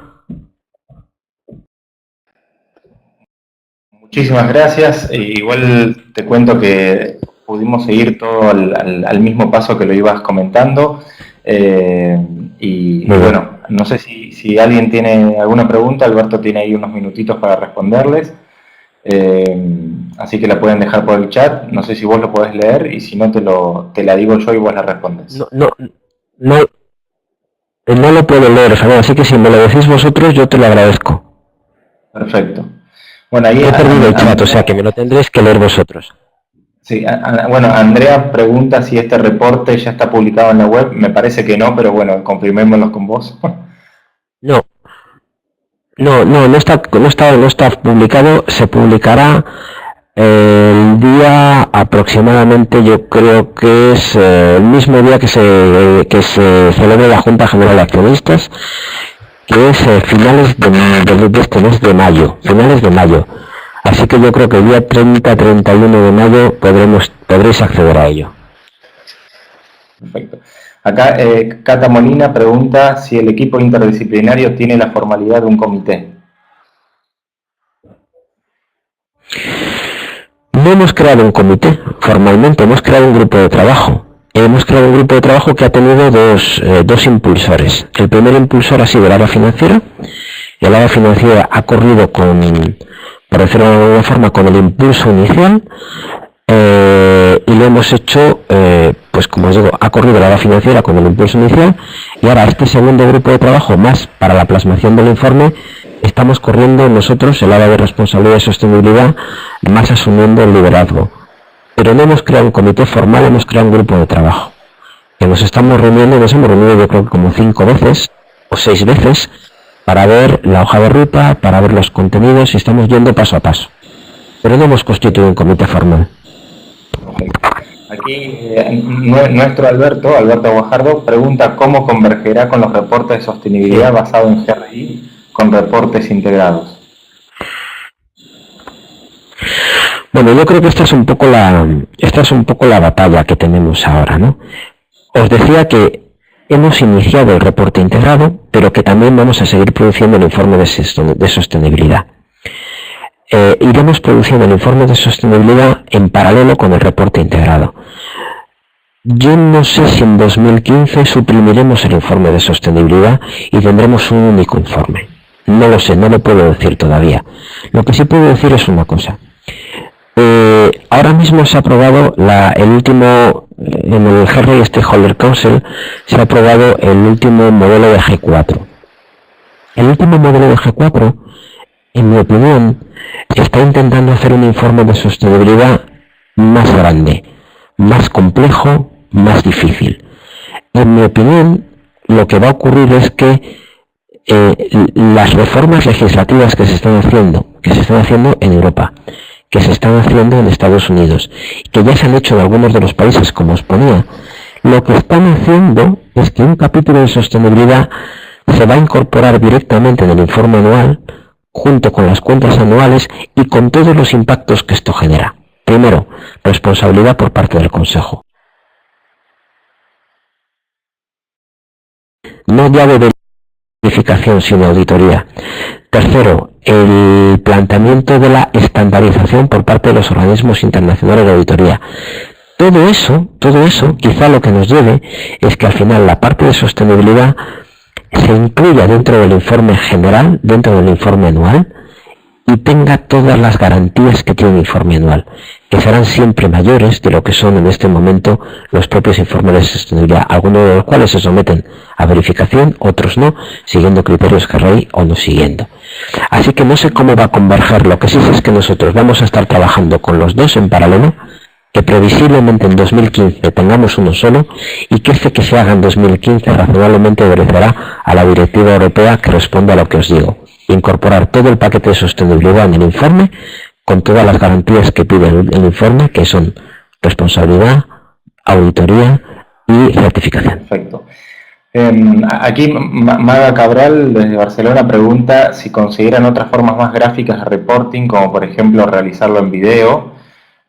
Muchísimas gracias. Igual te cuento que pudimos seguir todo al mismo paso que lo ibas comentando. Y bueno, no sé si alguien tiene alguna pregunta. Alberto tiene ahí unos minutitos para responderles. Así que la pueden dejar por el chat. No sé si vos lo podés leer y si no te la digo yo y vos la respondes. No lo puedo leer, Javier, así que si me lo decís vosotros yo te lo agradezco. Perfecto. Bueno, ahí he perdido el chat, o sea que me lo tendréis que leer vosotros. Sí, bueno, Andrea pregunta si este reporte ya está publicado en la web. Me parece que no, pero bueno, confirmémoslo con vos. No está publicado. Se publicará el día aproximadamente, yo creo que es el mismo día que se celebre la Junta General de Accionistas, que es finales de este mes de mayo, Así que yo creo que el día 30-31 de mayo podréis acceder a ello. Perfecto. Acá Cata Molina pregunta si el equipo interdisciplinario tiene la formalidad de un comité. No hemos creado un comité formalmente, hemos creado un grupo de trabajo. Hemos creado un grupo de trabajo que ha tenido dos impulsores. El primer impulsor ha sido el área financiera. El área financiera ha corrido por decirlo de alguna forma, con el impulso inicial, y lo hemos hecho, pues como os digo, ha corrido el área financiera con el impulso inicial, y ahora este segundo grupo de trabajo, más para la plasmación del informe, estamos corriendo nosotros el área de responsabilidad y sostenibilidad, más asumiendo el liderazgo. Pero no hemos creado un comité formal, hemos creado un grupo de trabajo, que nos hemos reunido yo creo que como 5 veces o 6 veces, para ver la hoja de ruta, para ver los contenidos, y estamos yendo paso a paso. Pero no hemos constituido un comité formal. Aquí nuestro Alberto Guajardo, pregunta cómo convergerá con los reportes de sostenibilidad basados en GRI con reportes integrados. Bueno, yo creo que esta es un poco la batalla que tenemos ahora, ¿no? Os decía que hemos iniciado el reporte integrado, pero que también vamos a seguir produciendo el informe de sostenibilidad. Iremos produciendo el informe de sostenibilidad en paralelo con el reporte integrado. Yo no sé si en 2015 suprimiremos el informe de sostenibilidad y tendremos un único informe. No lo sé, no lo puedo decir todavía. Lo que sí puedo decir es una cosa. Ahora mismo se ha aprobado en el GRI Stakeholder Council se ha aprobado el último modelo de G4. El último modelo de G4, en mi opinión, está intentando hacer un informe de sostenibilidad más grande, más complejo, más difícil. En mi opinión, lo que va a ocurrir es que las reformas legislativas que se están haciendo en Europa, que se están haciendo en Estados Unidos, que ya se han hecho en algunos de los países, como os ponía, lo que están haciendo es que un capítulo de sostenibilidad se va a incorporar directamente en el informe anual, junto con las cuentas anuales y con todos los impactos que esto genera. Primero, responsabilidad por parte del Consejo. No llave de verificación, sino auditoría. Tercero, el planteamiento de la estandarización por parte de los organismos internacionales de auditoría. Todo eso, quizá lo que nos lleve es que al final la parte de sostenibilidad se incluya dentro del informe general, dentro del informe anual, y tenga todas las garantías que tiene un informe anual, que serán siempre mayores de lo que son en este momento los propios informes de sostenibilidad, algunos de los cuales se someten a verificación, otros no, siguiendo criterios GRI o no siguiendo. Así que no sé cómo va a converger, lo que sí sé es que nosotros vamos a estar trabajando con los dos en paralelo, que previsiblemente en 2015 tengamos uno solo, y que este que se haga en 2015 razonablemente obedecerá a la directiva europea que responde a lo que os digo. Incorporar todo el paquete de sostenibilidad en el informe, con todas las garantías que pide el informe, que son responsabilidad, auditoría y certificación. Perfecto. Aquí Maga Cabral desde Barcelona pregunta si consideran otras formas más gráficas de reporting, como por ejemplo realizarlo en video,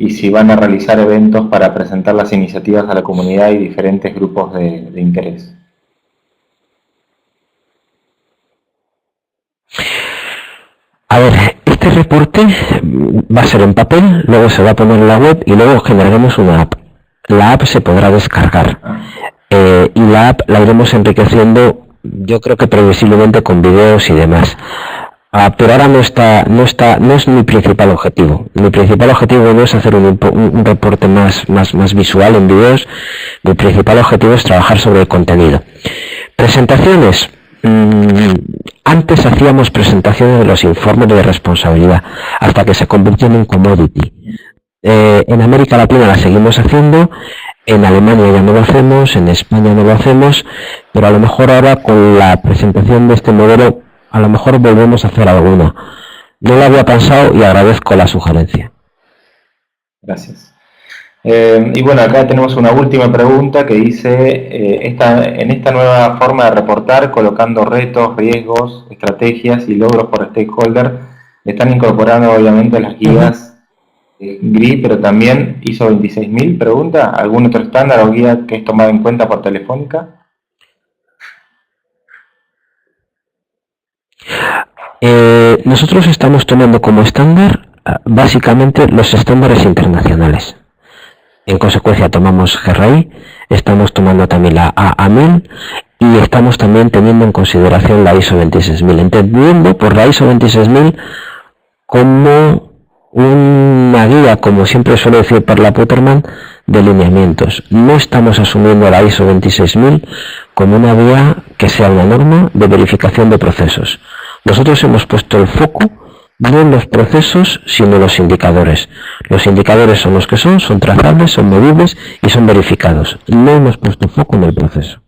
y si van a realizar eventos para presentar las iniciativas a la comunidad y diferentes grupos de interés. A ver, este reporte va a ser en papel, luego se va a poner en la web y luego generaremos una app. La app se podrá descargar y la app la iremos enriqueciendo, yo creo que previsiblemente con vídeos y demás. Pero ahora no es mi principal objetivo. Mi principal objetivo no es hacer un reporte más visual en vídeos. Mi principal objetivo es trabajar sobre el contenido. Presentaciones. Antes hacíamos presentaciones de los informes de responsabilidad hasta que se convirtió en un commodity. En América Latina la seguimos haciendo, en Alemania ya no lo hacemos, en España no lo hacemos, pero a lo mejor ahora con la presentación de este modelo a lo mejor volvemos a hacer alguna. No lo había pensado y agradezco la sugerencia. Gracias. Y bueno, acá tenemos una última pregunta que dice, en esta nueva forma de reportar, colocando retos, riesgos, estrategias y logros por stakeholder, están incorporando obviamente las guías GRI, pero también ISO 26000, pregunta, ¿algún otro estándar o guía que es tomado en cuenta por Telefónica? Nosotros estamos tomando como estándar básicamente los estándares internacionales. En consecuencia tomamos GRI, estamos tomando también la A1000 y estamos también teniendo en consideración la ISO 26000, entendiendo por la ISO 26000 como una guía, como siempre suele decir Perla Putterman, de lineamientos. No estamos asumiendo la ISO 26000 como una guía que sea una norma de verificación de procesos. Nosotros hemos puesto el foco no en los procesos, sino en los indicadores. Los indicadores son los que son trazables, son medibles y son verificados. No hemos puesto foco en el proceso.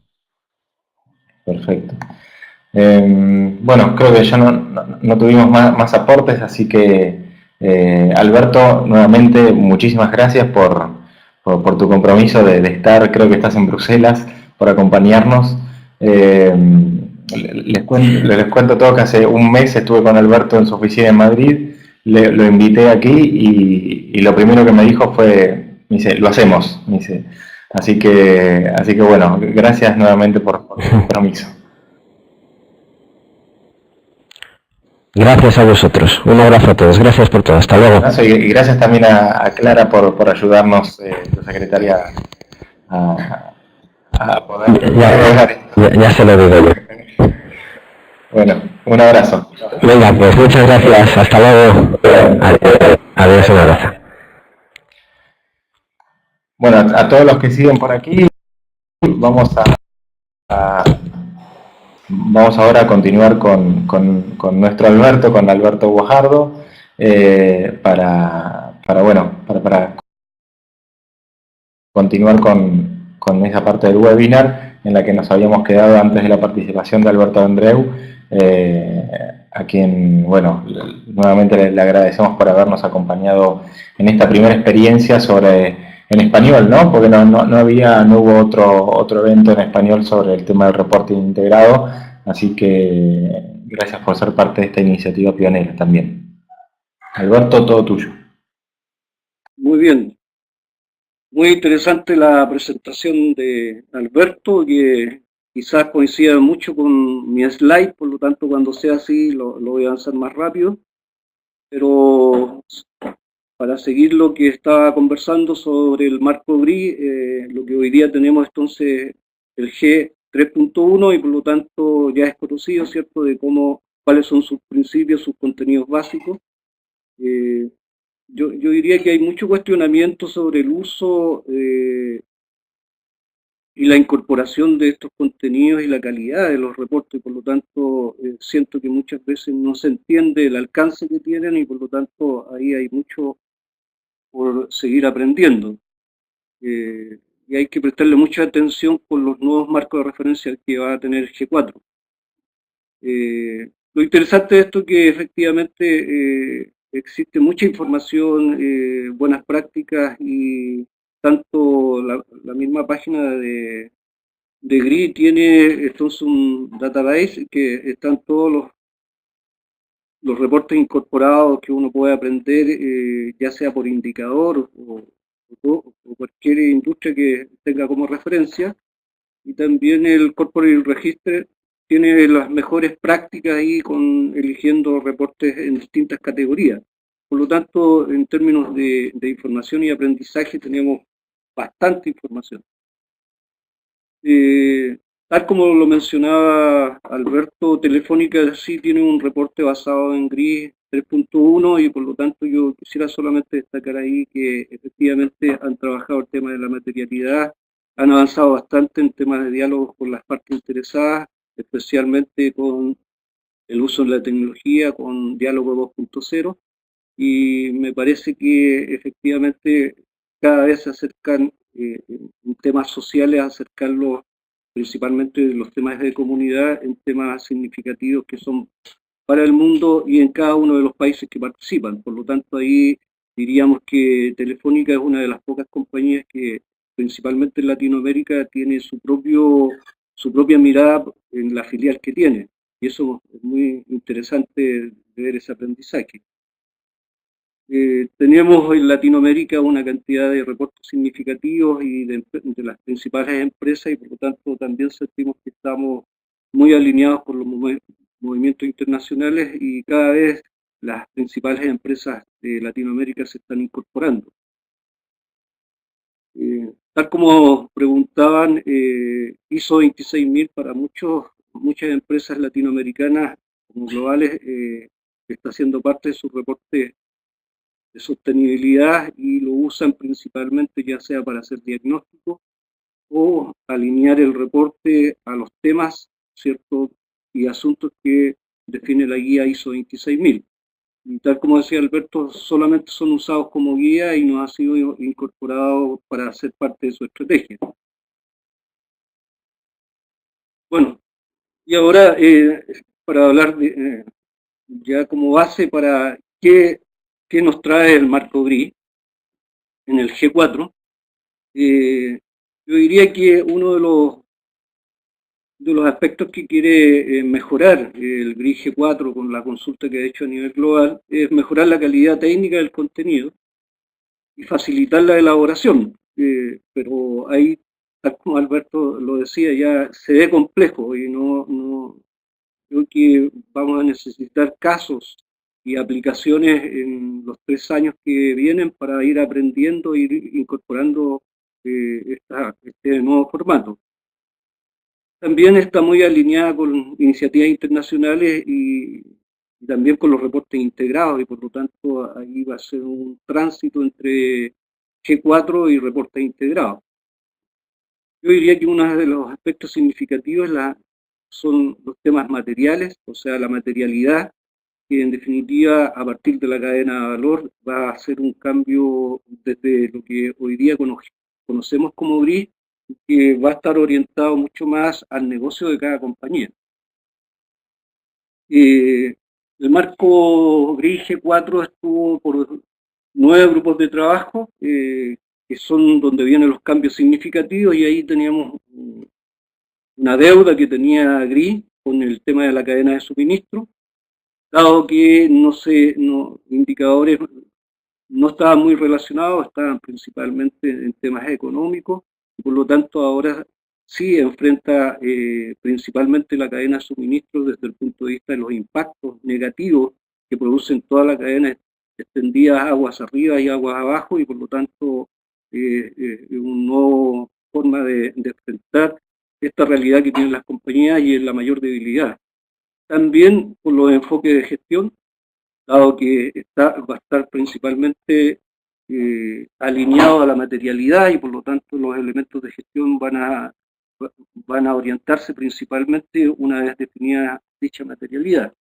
Perfecto. Bueno, creo que ya no tuvimos más aportes, así que Alberto, nuevamente muchísimas gracias por tu compromiso de estar, creo que estás en Bruselas, por acompañarnos. Les cuento todo que hace un mes estuve con Alberto en su oficina en Madrid, lo invité aquí y lo primero que me dijo fue, me dice, lo hacemos, me dice. Así que bueno, gracias nuevamente por tu compromiso. Gracias a vosotros, un abrazo a todos, gracias por todo, hasta luego. Y gracias también a Clara por ayudarnos, la secretaria, a poder... Ya se lo digo yo. Bueno, un abrazo. Venga, pues muchas gracias, hasta luego. Adiós, un abrazo. Bueno, a todos los que siguen por aquí, vamos ahora a continuar con nuestro Alberto, con Alberto Guajardo, para continuar con esa parte del webinar en la que nos habíamos quedado antes de la participación de Alberto Andreu, a quien, bueno, nuevamente le agradecemos por habernos acompañado en esta primera experiencia en español, ¿no? Porque no hubo otro evento en español sobre el tema del reporting integrado, así que gracias por ser parte de esta iniciativa pionera también. Alberto, todo tuyo. Muy bien. Muy interesante la presentación de Alberto, que quizás coincida mucho con mi slide, por lo tanto cuando sea así lo voy a avanzar más rápido. Pero para seguir lo que estaba conversando sobre el marco GRI, lo que hoy día tenemos entonces el G 3.1 y por lo tanto ya es conocido, ¿cierto?, de cuáles son sus principios, sus contenidos básicos. Yo diría que hay mucho cuestionamiento sobre el uso y la incorporación de estos contenidos y la calidad de los reportes, por lo tanto siento que muchas veces no se entiende el alcance que tienen y por lo tanto ahí hay mucho por seguir aprendiendo. Y hay que prestarle mucha atención con los nuevos marcos de referencia que va a tener el G4. Lo interesante de esto es que efectivamente existe mucha información, buenas prácticas y tanto la misma página de GRI tiene entonces un database que están todos los reportes incorporados que uno puede aprender, ya sea por indicador o cualquier industria que tenga como referencia. Y también el Corporate Register tiene las mejores prácticas ahí eligiendo reportes en distintas categorías. Por lo tanto, en términos de información y aprendizaje tenemos bastante información. Tal como lo mencionaba Alberto, Telefónica sí tiene un reporte basado en GRI 3.1 y por lo tanto yo quisiera solamente destacar ahí que efectivamente han trabajado el tema de la materialidad, han avanzado bastante en temas de diálogo con las partes interesadas, especialmente con el uso de la tecnología, con diálogo 2.0, y me parece que efectivamente cada vez se acercan en temas sociales, acercarlos principalmente los temas de comunidad en temas significativos que son para el mundo y en cada uno de los países que participan. Por lo tanto, ahí diríamos que Telefónica es una de las pocas compañías que principalmente en Latinoamérica tiene su propia mirada en la filial que tiene. Y eso es muy interesante de ver ese aprendizaje. Tenemos en Latinoamérica una cantidad de reportes significativos y de las principales empresas y por lo tanto también sentimos que estamos muy alineados con los movimientos internacionales y cada vez las principales empresas de Latinoamérica se están incorporando. Tal como preguntaban, ISO 26000 para muchas empresas latinoamericanas como globales está siendo parte de su reporte de sostenibilidad y lo usan principalmente ya sea para hacer diagnóstico o alinear el reporte a los temas, ¿cierto? Y asuntos que define la guía ISO 26000. Y tal como decía Alberto, solamente son usados como guía y no ha sido incorporado para ser parte de su estrategia. Bueno, y ahora para hablar ya como base para qué nos trae el marco GRI en el G4, yo diría que uno de los aspectos que quiere mejorar el GRI G4 con la consulta que ha hecho a nivel global es mejorar la calidad técnica del contenido y facilitar la elaboración. Pero ahí, tal como Alberto lo decía, ya se ve complejo y creo que vamos a necesitar casos y aplicaciones en los 3 años que vienen para ir aprendiendo e ir incorporando este nuevo formato. También está muy alineada con iniciativas internacionales y también con los reportes integrados y por lo tanto ahí va a ser un tránsito entre G4 y reportes integrados. Yo diría que uno de los aspectos significativos son los temas materiales, o sea, la materialidad, que en definitiva a partir de la cadena de valor va a hacer un cambio desde lo que hoy día conocemos como GRI, que va a estar orientado mucho más al negocio de cada compañía. El marco GRI G4 estuvo por 9 grupos de trabajo, que son donde vienen los cambios significativos, y ahí teníamos una deuda que tenía GRI con el tema de la cadena de suministro, dado que indicadores no estaban muy relacionados, estaban principalmente en temas económicos, y por lo tanto ahora sí enfrenta principalmente la cadena de suministro desde el punto de vista de los impactos negativos que producen toda la cadena extendida aguas arriba y aguas abajo, y por lo tanto una nueva forma de enfrentar esta realidad que tienen las compañías y es la mayor debilidad. También por los enfoques de gestión, dado que va a estar principalmente alineado a la materialidad y por lo tanto los elementos de gestión van a orientarse principalmente una vez definida dicha materialidad.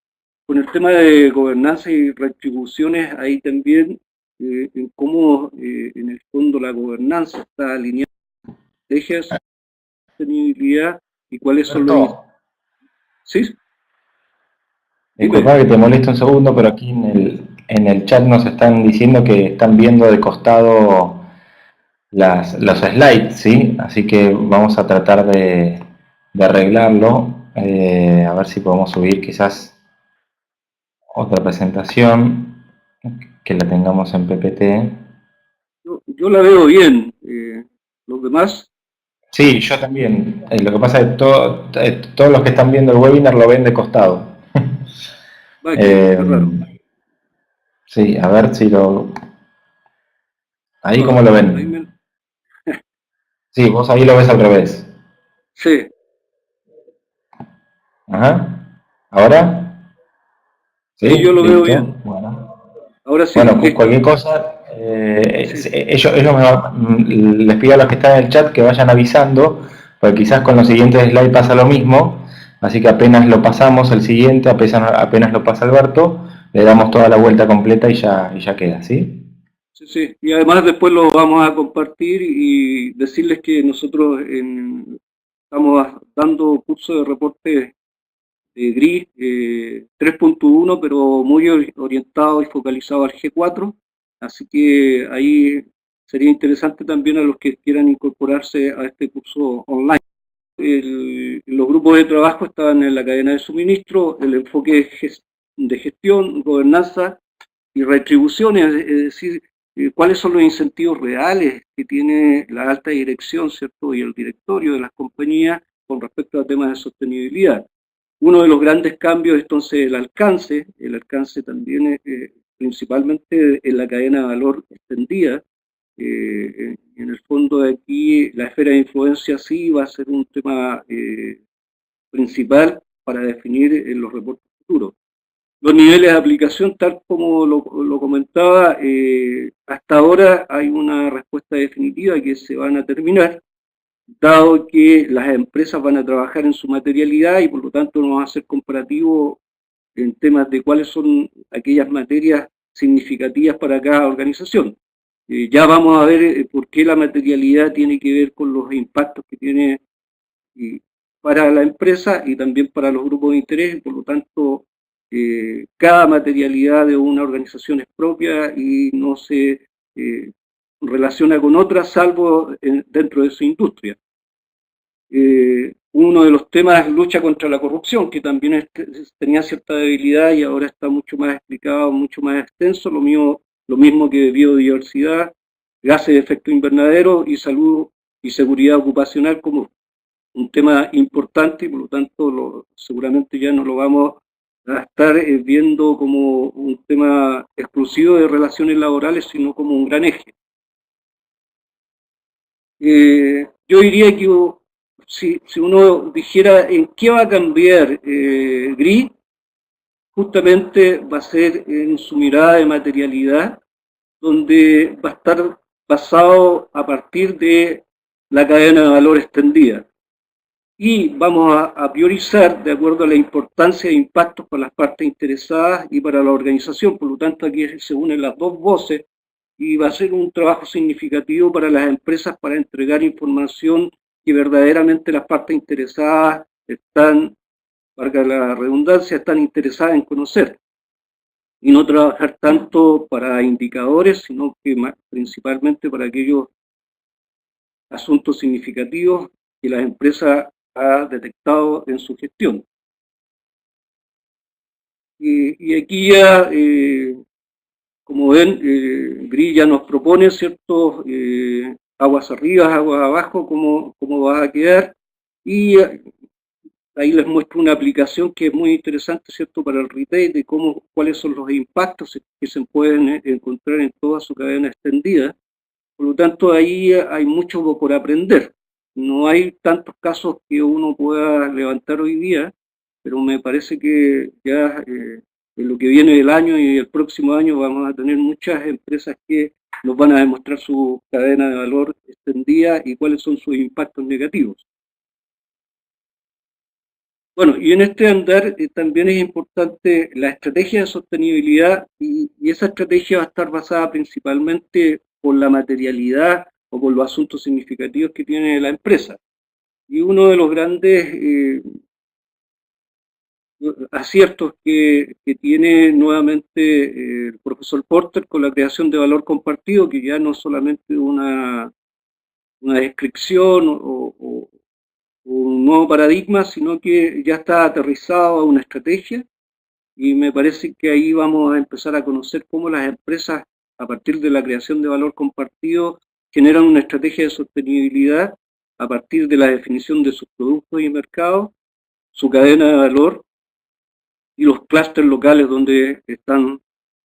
Con el tema de gobernanza y retribuciones, ahí también en cómo en el fondo la gobernanza está alineada a las estrategias de sostenibilidad y cuáles son los... ¿Sí? Disculpa que te moleste un segundo, pero aquí en el chat nos están diciendo que están viendo de costado los slides, ¿sí? Así que vamos a tratar de arreglarlo. A ver si podemos subir quizás otra presentación que la tengamos en PPT. Yo la veo bien. Los demás, Sí, yo también. Lo que pasa es que todos los que están viendo el webinar lo ven de costado. va, qué raro. Eh, sí, a ver si lo... Ahí cómo No, lo ahí ven. Sí, vos ahí lo ves al revés. sí, Ajá. ¿Ahora? sí, yo Sí, lo veo listo. bien. Bueno. Ahora sí, Bueno, listo. cualquier cosa, Sí, les pido a los que están en el chat que vayan avisando, porque quizás con los siguientes slides pasa lo mismo, así que apenas lo pasamos, el siguiente, apenas lo pasa Alberto, le damos toda la vuelta completa y ya queda, ¿sí? sí, sí. Y además después lo vamos a compartir y decirles que nosotros estamos dando cursos de reporte de GRI 3.1, pero muy orientado y focalizado al G4. Así que ahí sería interesante también a los que quieran incorporarse a este curso online. Los grupos de trabajo están en la cadena de suministro, el enfoque de gestión, gobernanza y retribuciones, es decir, cuáles son los incentivos reales que tiene la alta dirección, ¿cierto? Y el directorio de las compañías con respecto a temas de sostenibilidad. Uno de los grandes cambios es entonces el alcance también principalmente en la cadena de valor extendida. En el fondo de aquí la esfera de influencia sí va a ser un tema principal para definir los reportes futuros. Los niveles de aplicación, tal como lo comentaba, hasta ahora hay una respuesta definitiva que se van a terminar, dado que las empresas van a trabajar en su materialidad y por lo tanto no va a ser comparativo en temas de cuáles son aquellas materias significativas para cada organización. Ya vamos a ver por qué la materialidad tiene que ver con los impactos que tiene para la empresa y también para los grupos de interés, y por lo tanto cada materialidad de una organización es propia y no se relaciona con otras salvo dentro de su industria. Uno de los temas es lucha contra la corrupción, que también tenía cierta debilidad y ahora está mucho más explicado, mucho más extenso, lo mismo que biodiversidad, gases de efecto invernadero y salud y seguridad ocupacional como un tema importante y por lo tanto seguramente ya no lo vamos a estar viendo como un tema exclusivo de relaciones laborales, sino como un gran eje. Yo diría que si uno dijera en qué va a cambiar GRI, justamente va a ser en su mirada de materialidad, donde va a estar basado a partir de la cadena de valor extendida. Y vamos a priorizar de acuerdo a la importancia de impactos para las partes interesadas y para la organización. Por lo tanto, aquí se unen las dos voces y va a ser un trabajo significativo para las empresas para entregar información que verdaderamente las partes interesadas están, valga la redundancia, están interesadas en conocer. Y no trabajar tanto para indicadores, sino que principalmente para aquellos asuntos significativos que las empresas ha detectado en su gestión. Y aquí ya, como ven, GRI ya nos propone ciertos aguas arriba, aguas abajo, cómo va a quedar. Y ahí les muestro una aplicación que es muy interesante, ¿cierto?, para el retail, de cuáles son los impactos que se pueden encontrar en toda su cadena extendida. Por lo tanto, ahí hay mucho por aprender. No hay tantos casos que uno pueda levantar hoy día, pero me parece que ya en lo que viene del año y el próximo año vamos a tener muchas empresas que nos van a demostrar su cadena de valor extendida y cuáles son sus impactos negativos. Bueno, y en este andar también es importante la estrategia de sostenibilidad y esa estrategia va a estar basada principalmente por la materialidad o por los asuntos significativos que tiene la empresa. Y uno de los grandes aciertos que tiene nuevamente el profesor Porter con la creación de valor compartido, que ya no es solamente una descripción o un nuevo paradigma, sino que ya está aterrizado a una estrategia y me parece que ahí vamos a empezar a conocer cómo las empresas, a partir de la creación de valor compartido, generan una estrategia de sostenibilidad a partir de la definición de sus productos y mercados, su cadena de valor y los clústeres locales donde están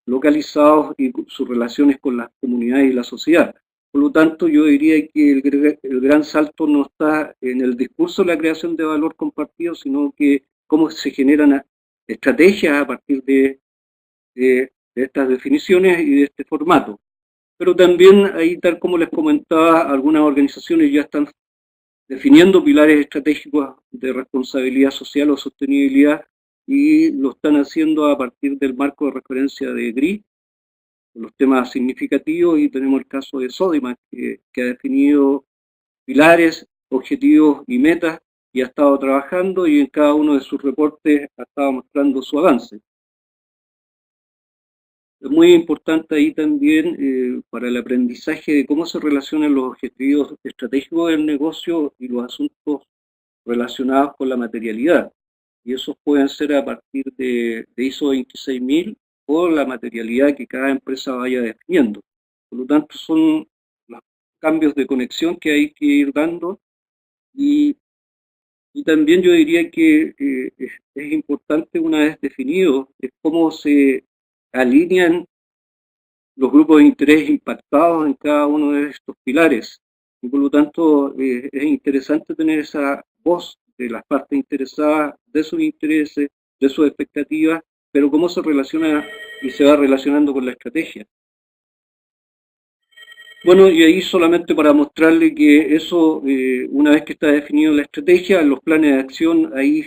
localizados y sus relaciones con las comunidades y la sociedad. Por lo tanto, yo diría que el gran salto no está en el discurso de la creación de valor compartido, sino que cómo se generan estrategias a partir de estas definiciones y de este formato. Pero también ahí, tal como les comentaba, algunas organizaciones ya están definiendo pilares estratégicos de responsabilidad social o sostenibilidad y lo están haciendo a partir del marco de referencia de GRI, los temas significativos, y tenemos el caso de Sodimac, que ha definido pilares, objetivos y metas y ha estado trabajando, y en cada uno de sus reportes ha estado mostrando su avance. Es muy importante ahí también para el aprendizaje de cómo se relacionan los objetivos estratégicos del negocio y los asuntos relacionados con la materialidad. Y esos pueden ser a partir de ISO 26000 o la materialidad que cada empresa vaya definiendo. Por lo tanto, son los cambios de conexión que hay que ir dando, y también yo diría que es importante, una vez definido, es cómo se alinean los grupos de interés impactados en cada uno de estos pilares. Y por lo tanto, es interesante tener esa voz de las partes interesadas, de sus intereses, de sus expectativas, pero cómo se relaciona y se va relacionando con la estrategia. Bueno, y ahí solamente para mostrarle que eso, una vez que está definido la estrategia, los planes de acción ahí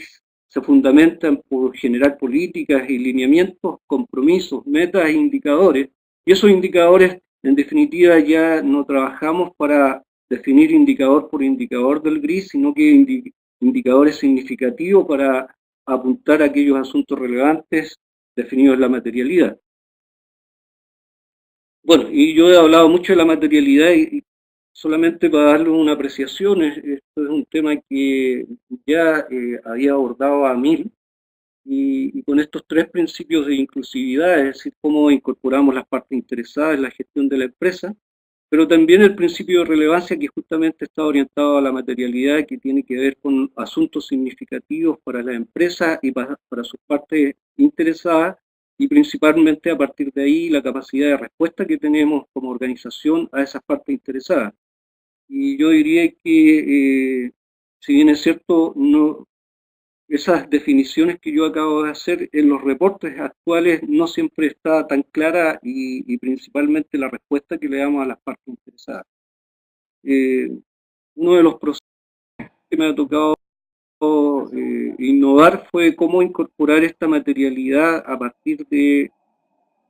se fundamentan por generar políticas y lineamientos, compromisos, metas e indicadores. Y esos indicadores, en definitiva, ya no trabajamos para definir indicador por indicador del GRI, sino que indicadores significativos para apuntar a aquellos asuntos relevantes definidos en la materialidad. Bueno, y yo he hablado mucho de la materialidad y solamente para darle una apreciación, esto es un tema que ya había abordado a Mil, y con estos tres principios de inclusividad, es decir, cómo incorporamos las partes interesadas en la gestión de la empresa, pero también el principio de relevancia, que justamente está orientado a la materialidad, que tiene que ver con asuntos significativos para la empresa y para sus partes interesadas, y principalmente a partir de ahí la capacidad de respuesta que tenemos como organización a esas partes interesadas. Y yo diría que, si bien es cierto, esas definiciones que yo acabo de hacer en los reportes actuales no siempre está tan clara, y principalmente la respuesta que le damos a las partes interesadas. Uno de los procesos que me ha tocado innovar fue cómo incorporar esta materialidad a partir de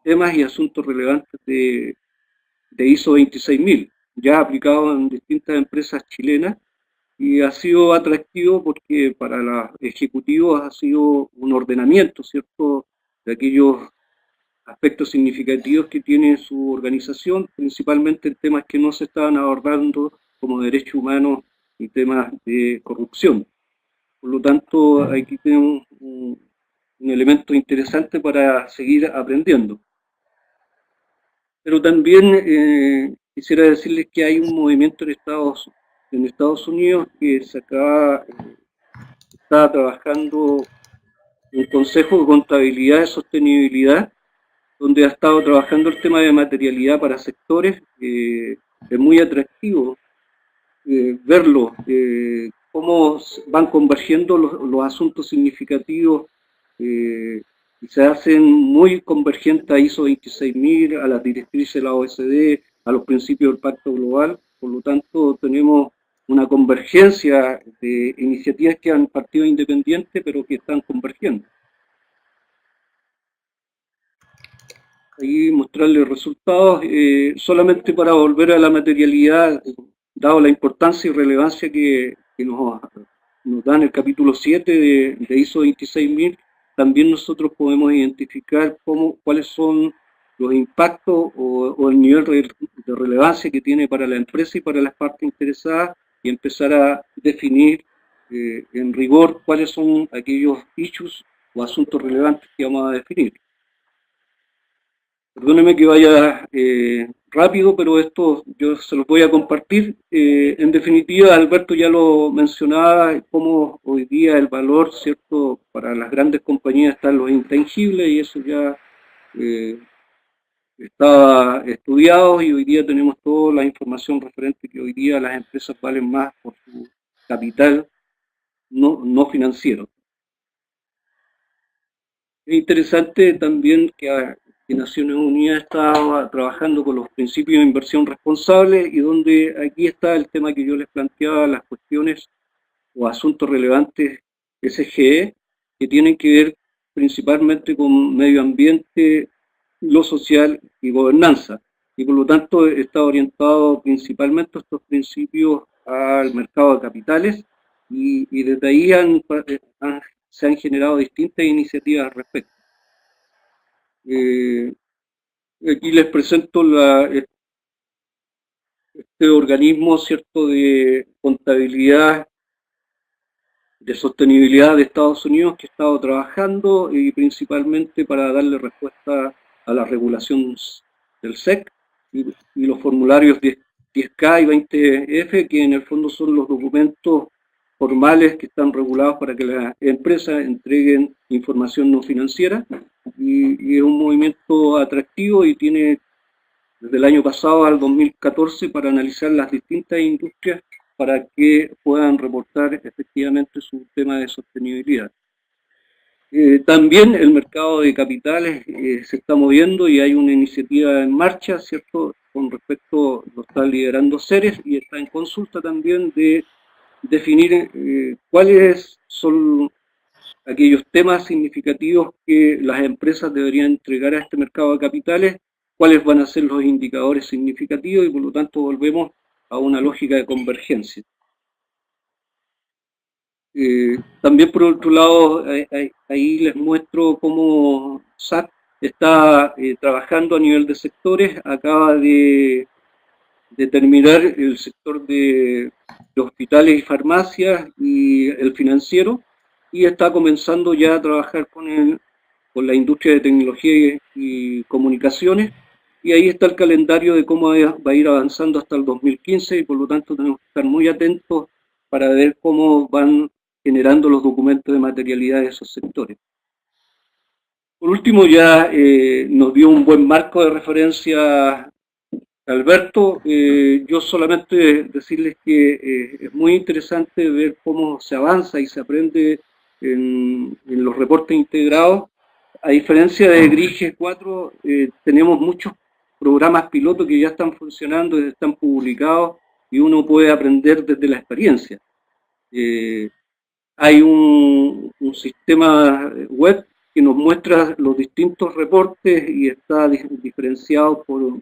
temas y asuntos relevantes de ISO 26000, ya aplicado en distintas empresas chilenas, y ha sido atractivo porque para los ejecutivos ha sido un ordenamiento, ¿cierto?, de aquellos aspectos significativos que tiene su organización, principalmente en temas que no se estaban abordando, como derechos humanos y temas de corrupción. Por lo tanto, aquí tenemos un elemento interesante para seguir aprendiendo. Pero también quisiera decirles que hay un movimiento en Estados Unidos que se está trabajando un Consejo de Contabilidad de Sostenibilidad, donde ha estado trabajando el tema de materialidad para sectores. Es muy atractivo verlo, cómo van convergiendo los asuntos significativos, y se hacen muy convergentes a ISO 26000, a las directrices de la OECD, a los principios del Pacto Global. Por lo tanto, tenemos una convergencia de iniciativas que han partido independientes, pero que están convergiendo. Ahí mostrarles resultados, solamente para volver a la materialidad, dado la importancia y relevancia que nos da en el capítulo 7 de ISO 26000, también nosotros podemos identificar cuáles son los impactos o el nivel de relevancia que tiene para la empresa y para las partes interesadas, y empezar a definir en rigor cuáles son aquellos issues o asuntos relevantes que vamos a definir. Perdóneme que vaya rápido, pero esto yo se los voy a compartir. En definitiva, Alberto ya lo mencionaba, cómo hoy día el valor, ¿cierto?, para las grandes compañías están los intangibles, y eso ya estaba estudiado, y hoy día tenemos toda la información referente que hoy día las empresas valen más por su capital no financiero. Es interesante también que Naciones Unidas estaba trabajando con los principios de inversión responsable, y donde aquí está el tema que yo les planteaba, las cuestiones o asuntos relevantes SGE, que tienen que ver principalmente con medio ambiente, lo social y gobernanza, y por lo tanto está orientado principalmente estos principios al mercado de capitales, y desde ahí se han generado distintas iniciativas al respecto. Aquí les presento este organismo, ¿cierto?, de contabilidad, de sostenibilidad de Estados Unidos, que ha estado trabajando y principalmente para darle respuesta a la regulación del SEC y los formularios 10K y 20F, que en el fondo son los documentos formales que están regulados para que las empresas entreguen información no financiera, y es un movimiento atractivo, y tiene desde el año pasado al 2014 para analizar las distintas industrias para que puedan reportar efectivamente su tema de sostenibilidad. También el mercado de capitales se está moviendo, y hay una iniciativa en marcha, ¿cierto?, con respecto, lo está liderando Ceres, y está en consulta también de definir cuáles son aquellos temas significativos que las empresas deberían entregar a este mercado de capitales, cuáles van a ser los indicadores significativos, y por lo tanto volvemos a una lógica de convergencia. También por otro lado, ahí les muestro cómo SAC está trabajando a nivel de sectores. Acaba de terminar el sector de hospitales y farmacias y el financiero, y está comenzando ya a trabajar con la industria de tecnología y comunicaciones, y ahí está el calendario de cómo va a ir avanzando hasta el 2015, y por lo tanto tenemos que estar muy atentos para ver cómo van generando los documentos de materialidad de esos sectores. Por último, ya nos dio un buen marco de referencia Alberto. Yo solamente decirles que es muy interesante ver cómo se avanza y se aprende en los reportes integrados. A diferencia de GRIGE 4, tenemos muchos programas pilotos que ya están funcionando, están publicados, y uno puede aprender desde la experiencia. Hay un sistema web que nos muestra los distintos reportes, y está diferenciado por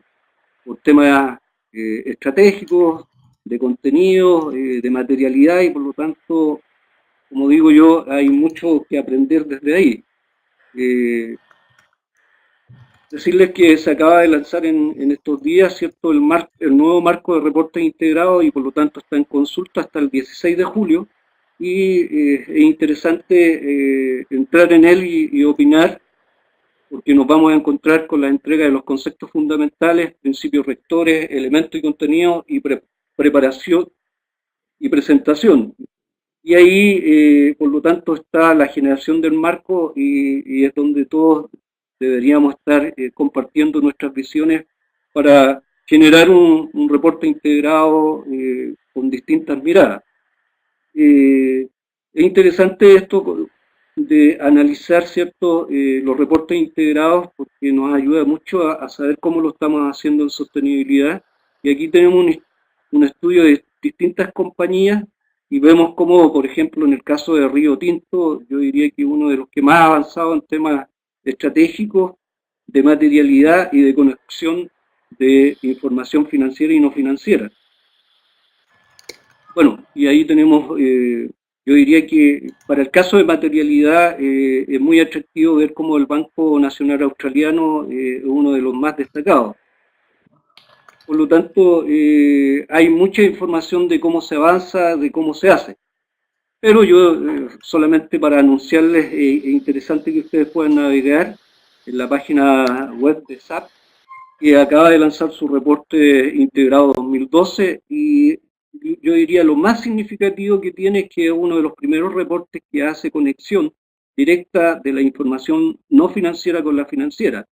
temas estratégicos, de contenido, de materialidad, y por lo tanto, como digo yo, hay mucho que aprender desde ahí. Decirles que se acaba de lanzar en estos días, ¿cierto?, el nuevo marco de reportes integrados, y por lo tanto está en consulta hasta el 16 de julio, y es interesante entrar en él y opinar, porque nos vamos a encontrar con la entrega de los conceptos fundamentales, principios rectores, elementos y contenidos, y preparación y presentación. Y ahí, por lo tanto, está la generación del marco, y es donde todos deberíamos estar compartiendo nuestras visiones para generar un reporte integrado con distintas miradas. Es interesante esto de analizar, ¿cierto?, los reportes integrados, porque nos ayuda mucho a saber cómo lo estamos haciendo en sostenibilidad. Y aquí tenemos un estudio de distintas compañías, y vemos cómo, por ejemplo, en el caso de Río Tinto, yo diría que uno de los que más ha avanzado en temas estratégicos, de materialidad y de conexión de información financiera y no financiera. Bueno, y ahí tenemos, yo diría que para el caso de materialidad es muy atractivo ver cómo el Banco Nacional Australiano es uno de los más destacados. Por lo tanto, hay mucha información de cómo se avanza, de cómo se hace. Pero yo, solamente para anunciarles, es interesante que ustedes puedan navegar en la página web de SAP, que acaba de lanzar su reporte integrado 2012, y yo diría lo más significativo que tiene es que es uno de los primeros reportes que hace conexión directa de la información no financiera con la financiera.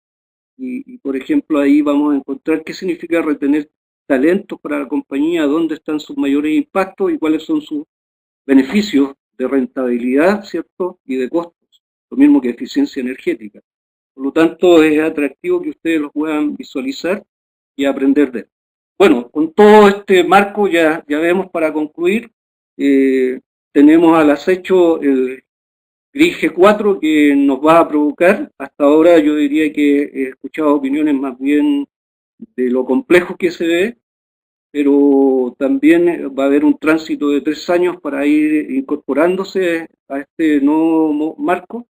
Y, por ejemplo, ahí vamos a encontrar qué significa retener talentos para la compañía, dónde están sus mayores impactos y cuáles son sus beneficios de rentabilidad, ¿cierto? Y de costos, lo mismo que eficiencia energética. Por lo tanto, es atractivo que ustedes lo puedan visualizar y aprender de él. Bueno, con todo este marco ya vemos para concluir, tenemos al acecho el gris G4 que nos va a provocar. Hasta ahora yo diría que he escuchado opiniones más bien de lo complejo que se ve, pero también va a haber un tránsito de 3 años para ir incorporándose a este nuevo marco.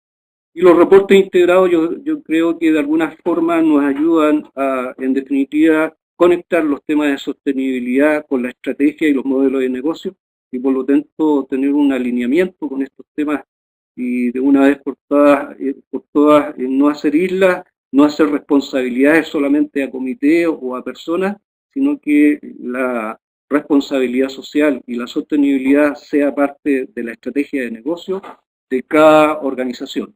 Y los reportes integrados yo creo que de alguna forma nos ayudan a, en definitiva, conectar los temas de sostenibilidad con la estrategia y los modelos de negocio, y por lo tanto tener un alineamiento con estos temas y de una vez por todas no hacer islas, no hacer responsabilidades solamente a comités o a personas, sino que la responsabilidad social y la sostenibilidad sea parte de la estrategia de negocio de cada organización.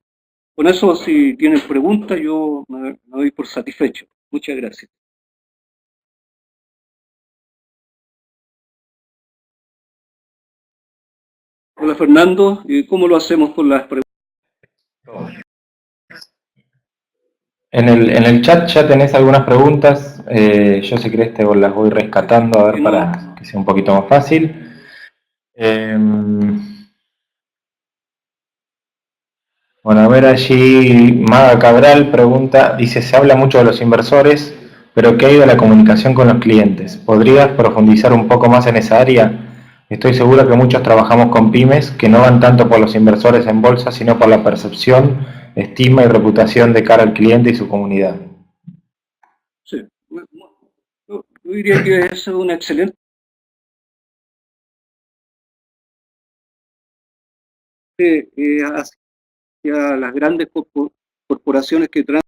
Con eso, si tienen preguntas, yo me doy por satisfecho. Muchas gracias. Hola Fernando, ¿cómo lo hacemos con las preguntas? En el chat ya tenés algunas preguntas, yo si querés te las voy rescatando a ver para que sea un poquito más fácil. Bueno, a ver allí, Maga Cabral pregunta, dice, se habla mucho de los inversores, pero ¿qué hay de la comunicación con los clientes? ¿Podrías profundizar un poco más en esa área? Estoy seguro que muchos trabajamos con pymes que no van tanto por los inversores en bolsa, sino por la percepción, estima y reputación de cara al cliente y su comunidad. Sí, yo diría que es una excelente hacia las grandes corporaciones que traen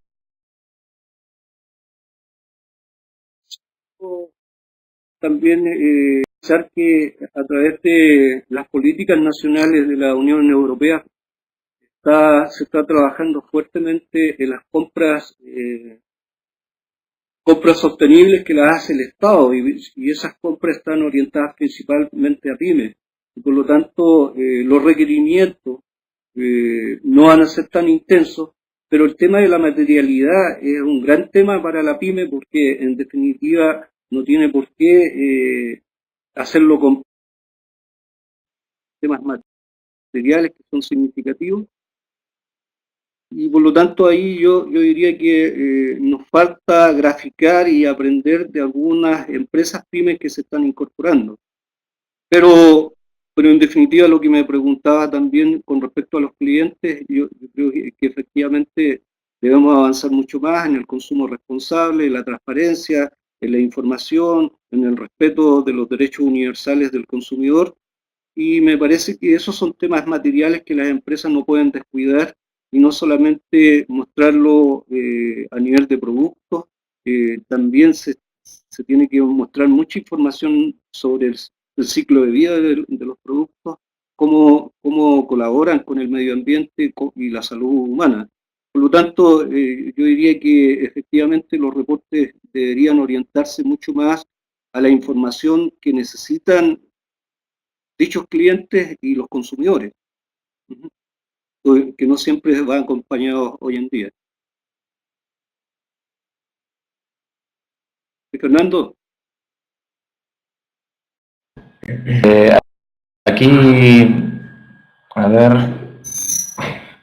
también pensar que a través de las políticas nacionales de la Unión Europea se está trabajando fuertemente en las compras sostenibles que las hace el Estado, y esas compras están orientadas principalmente a pymes. Y por lo tanto, los requerimientos no van a ser tan intensos, pero el tema de la materialidad es un gran tema para la pyme porque en definitiva no tiene por qué hacerlo con temas materiales que son significativos. Y por lo tanto ahí yo diría que nos falta graficar y aprender de algunas empresas pymes que se están incorporando. Pero en definitiva lo que me preguntaba también con respecto a los clientes, yo creo que efectivamente debemos avanzar mucho más en el consumo responsable, en la transparencia, en la información, en el respeto de los derechos universales del consumidor, y me parece que esos son temas materiales que las empresas no pueden descuidar y no solamente mostrarlo a nivel de productos, también se tiene que mostrar mucha información sobre el ciclo de vida de los productos, cómo colaboran con el medio ambiente y la salud humana. Por lo tanto, yo diría que efectivamente los reportes deberían orientarse mucho más a la información que necesitan dichos clientes y los consumidores, que no siempre van acompañados hoy en día. Fernando. Aquí, a ver,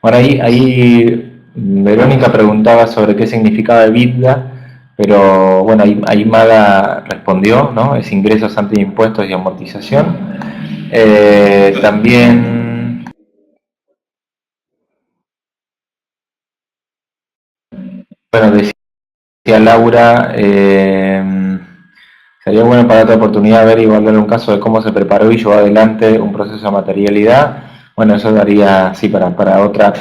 bueno, ahí Verónica preguntaba sobre qué significaba EBITDA, pero bueno, ahí Maga respondió, ¿no? Es ingresos antes de impuestos y amortización. También, bueno, decía Laura, Sería bueno para otra oportunidad ver y volver un caso de cómo se preparó y llevó adelante un proceso de materialidad. Bueno, eso daría, sí, para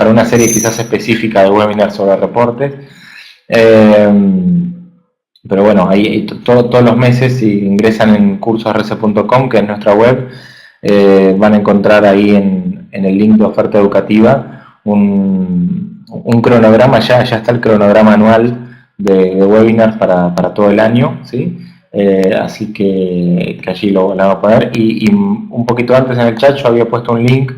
una serie quizás específica de webinars sobre reportes. Eh, pero bueno, ahí todos los meses, si ingresan en cursosrc.com, que es nuestra web, van a encontrar ahí en el link de oferta educativa un cronograma, ya está el cronograma anual de webinars para todo el año, ¿sí? Así que allí lo vamos a poner. Y un poquito antes en el chat yo había puesto un link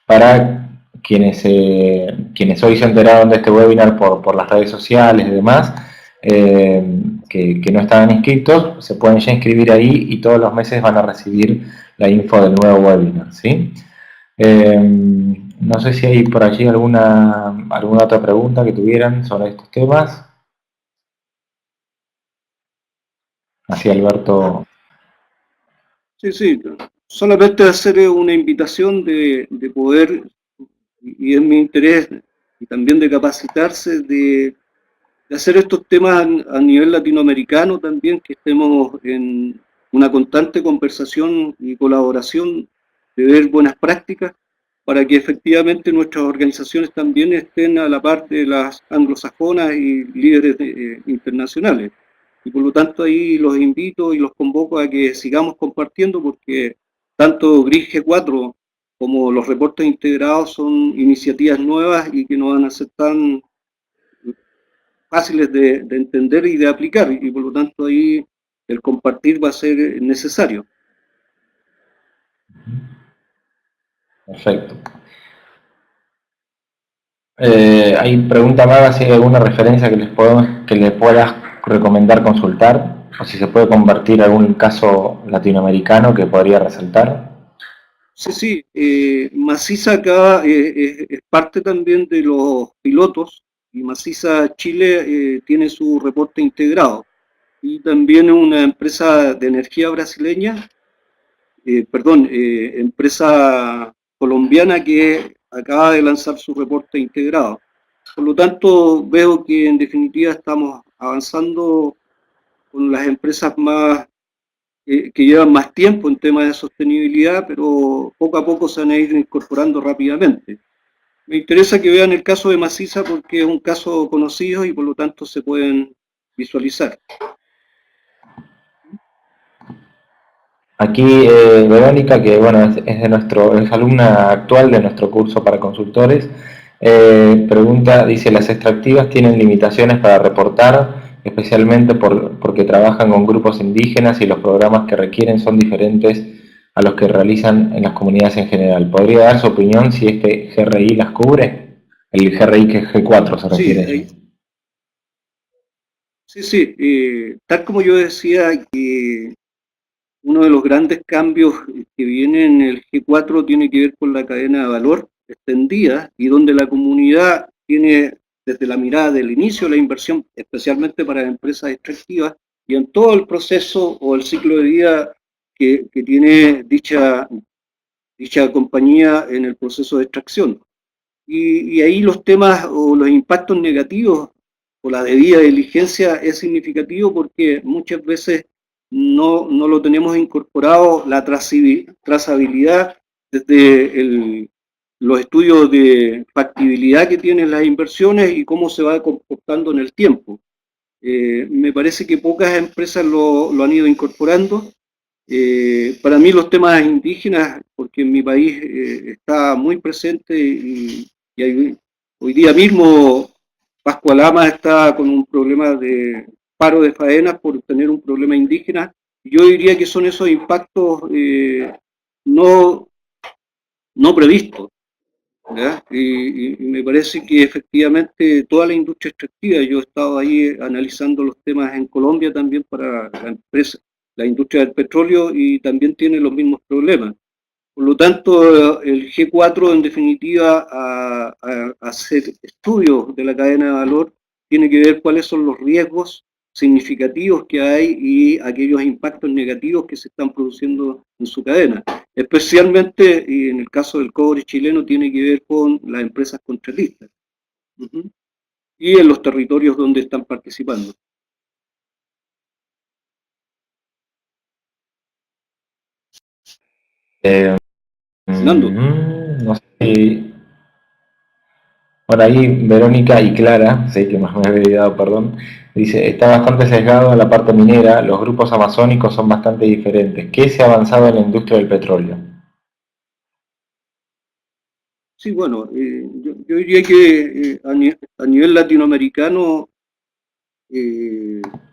para quienes hoy se enteraron de este webinar por las redes sociales y demás, que no estaban inscritos, se pueden ya inscribir ahí y todos los meses van a recibir la info del nuevo webinar, ¿sí? No sé si hay por allí alguna otra pregunta que tuvieran sobre estos temas. Así, Alberto. Sí, sí, solamente hacer una invitación de poder, y es mi interés, y también de capacitarse, de hacer estos temas a nivel latinoamericano también, que estemos en una constante conversación y colaboración, de ver buenas prácticas, para que efectivamente nuestras organizaciones también estén a la par de las anglosajonas y líderes internacionales. Y por lo tanto ahí los invito y los convoco a que sigamos compartiendo, porque tanto GRIS G4 como los reportes integrados son iniciativas nuevas y que no van a ser tan fáciles de entender y de aplicar, y por lo tanto ahí el compartir va a ser necesario. Perfecto. Hay pregunta más si hay alguna referencia que les puedas recomendar consultar, o si se puede convertir algún caso latinoamericano que podría resaltar. Sí, sí, Maciza acá es parte también de los pilotos, y Maciza Chile tiene su reporte integrado, y también una empresa de energía brasileña, empresa colombiana que acaba de lanzar su reporte integrado. Por lo tanto, veo que en definitiva estamos avanzando con las empresas que llevan más tiempo en temas de sostenibilidad, pero poco a poco se van a ir incorporando rápidamente. Me interesa que vean el caso de Maciza porque es un caso conocido y por lo tanto se pueden visualizar. Aquí Verónica, que bueno, es alumna actual de nuestro curso para consultores, pregunta, dice, ¿las extractivas tienen limitaciones para reportar, especialmente porque trabajan con grupos indígenas y los programas que requieren son diferentes a los que realizan en las comunidades en general? ¿Podría dar su opinión si este GRI las cubre? El GRI que es G4 se refiere. Sí, tal como yo decía, que uno de los grandes cambios que viene en el G4 tiene que ver con la cadena de valor extendida, y donde la comunidad tiene desde la mirada del inicio de la inversión, especialmente para empresas extractivas, y en todo el proceso o el ciclo de vida que tiene dicha compañía en el proceso de extracción. Y ahí los temas o los impactos negativos o la debida diligencia es significativo, porque muchas veces no lo tenemos incorporado, la trazabilidad desde los estudios de factibilidad que tienen las inversiones y cómo se va comportando en el tiempo. Me parece que pocas empresas lo han ido incorporando. Para mí los temas indígenas, porque en mi país está muy presente, hoy día mismo Pascualama está con un problema de paro de faenas por tener un problema indígena. Yo diría que son esos impactos no, no previstos, ¿ya? Y me parece que efectivamente toda la industria extractiva, yo he estado ahí analizando los temas en Colombia también para la empresa, la industria del petróleo, y también tiene los mismos problemas. Por lo tanto, el G4 en definitiva a hacer estudios de la cadena de valor tiene que ver cuáles son los riesgos significativos que hay y aquellos impactos negativos que se están produciendo en su cadena. Especialmente, y en el caso del cobre chileno, tiene que ver con las empresas contratistas y en los territorios donde están participando. Fernando. No sé si... Bueno, ahí Verónica y Clara, sí, que más me había olvidado, perdón, dice, está bastante sesgado en la parte minera, los grupos amazónicos son bastante diferentes. ¿Qué se ha avanzado en la industria del petróleo? Sí, bueno, yo diría que a nivel latinoamericano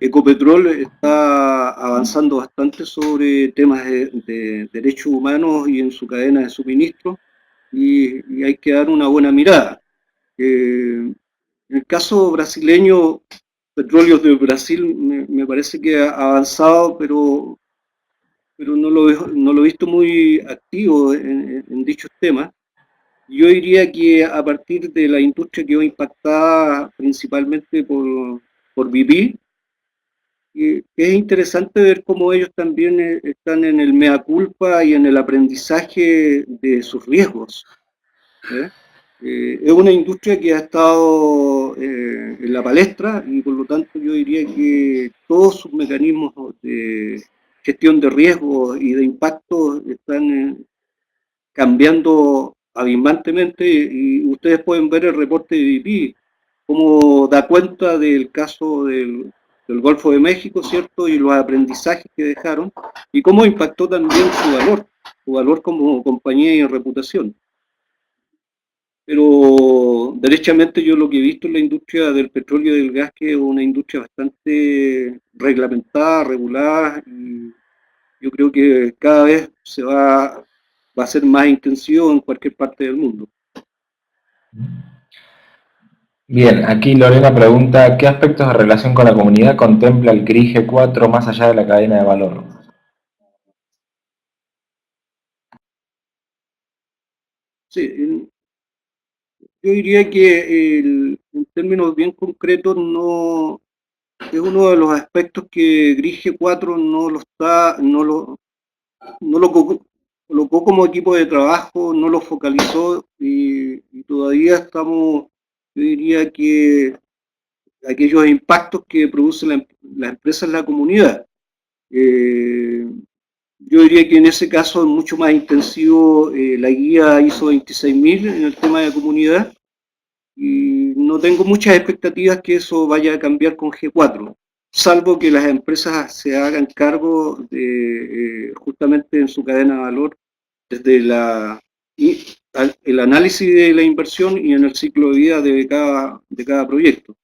Ecopetrol está avanzando bastante sobre temas de derechos humanos y en su cadena de suministro y hay que dar una buena mirada. En el caso brasileño, Petróleos de Brasil me parece que ha avanzado, pero no lo he visto muy activo en dichos temas. Yo diría que a partir de la industria que va impactada principalmente por BP, es interesante ver cómo ellos también están en el mea culpa y en el aprendizaje de sus riesgos. ¿Eh? Es una industria que ha estado en la palestra y por lo tanto yo diría que todos sus mecanismos de gestión de riesgos y de impactos están cambiando abismantemente y ustedes pueden ver el reporte de BP, cómo da cuenta del caso del Golfo de México, ¿cierto? Y los aprendizajes que dejaron y cómo impactó también su valor como compañía y reputación. Pero derechamente yo lo que he visto en la industria del petróleo y del gas, que es una industria bastante reglamentada, regulada, y yo creo que cada vez va a ser más intensivo en cualquier parte del mundo. Bien, aquí Lorena pregunta, ¿qué aspectos de relación con la comunidad contempla el CRI G4 más allá de la cadena de valor? Sí, yo diría que en términos bien concretos no es uno de los aspectos que GRIS G4 no lo colocó como equipo de trabajo, no lo focalizó y todavía estamos, yo diría que aquellos impactos que produce la empresa en la comunidad. Eh, yo diría que en ese caso es mucho más intensivo la guía ISO 26000 en el tema de comunidad y no tengo muchas expectativas que eso vaya a cambiar con G4, salvo que las empresas se hagan cargo de justamente en su cadena de valor desde el análisis de la inversión y en el ciclo de vida de cada proyecto.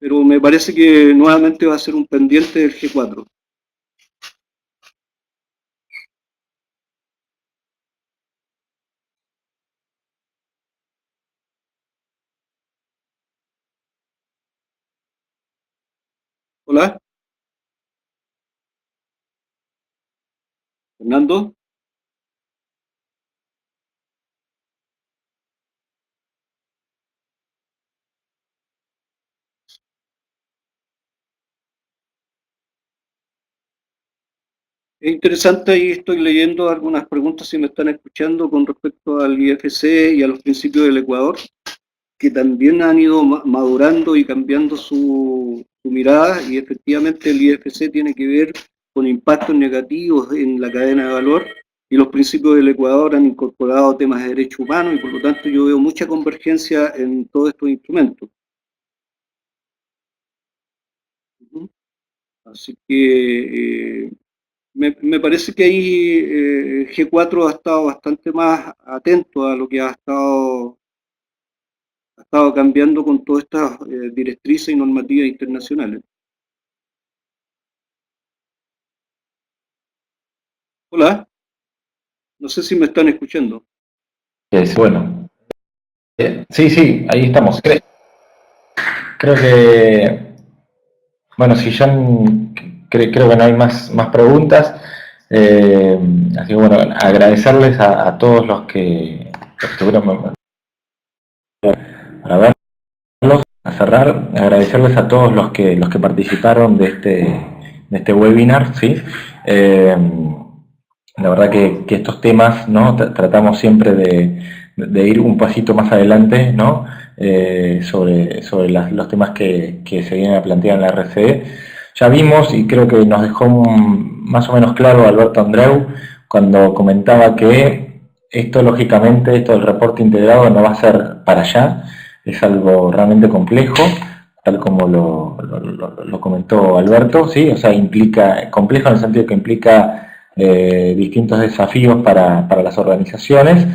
Pero me parece que nuevamente va a ser un pendiente del G4. Hola, Fernando. Es interesante, ahí estoy leyendo algunas preguntas si me están escuchando con respecto al IFC y a los principios del Ecuador, que también han ido madurando y cambiando su mirada y efectivamente el IFC tiene que ver con impactos negativos en la cadena de valor y los principios del Ecuador han incorporado temas de derechos humanos y por lo tanto yo veo mucha convergencia en todos estos instrumentos. Así que me parece que ahí G4 ha estado bastante más atento a lo que ha estado cambiando con todas estas directrices y normativas internacionales. Hola, no sé si me están escuchando. Bueno, sí, sí, ahí estamos. Creo que, bueno, si ya creo que no hay más preguntas, así que bueno, agradecerles a todos los que estuvieron para verlos, a cerrar, agradecerles a todos los que participaron de este webinar, ¿sí? La verdad que estos temas, ¿no? Tratamos siempre de ir un pasito más adelante, ¿no? Sobre los temas que se vienen a plantear en la RCE. Ya vimos, y creo que nos dejó más o menos claro Alberto Andreu, cuando comentaba que esto, lógicamente, esto del reporte integrado no va a ser para allá, es algo realmente complejo, tal como lo comentó Alberto, ¿sí? O sea, implica, complejo en el sentido que implica distintos desafíos para las organizaciones,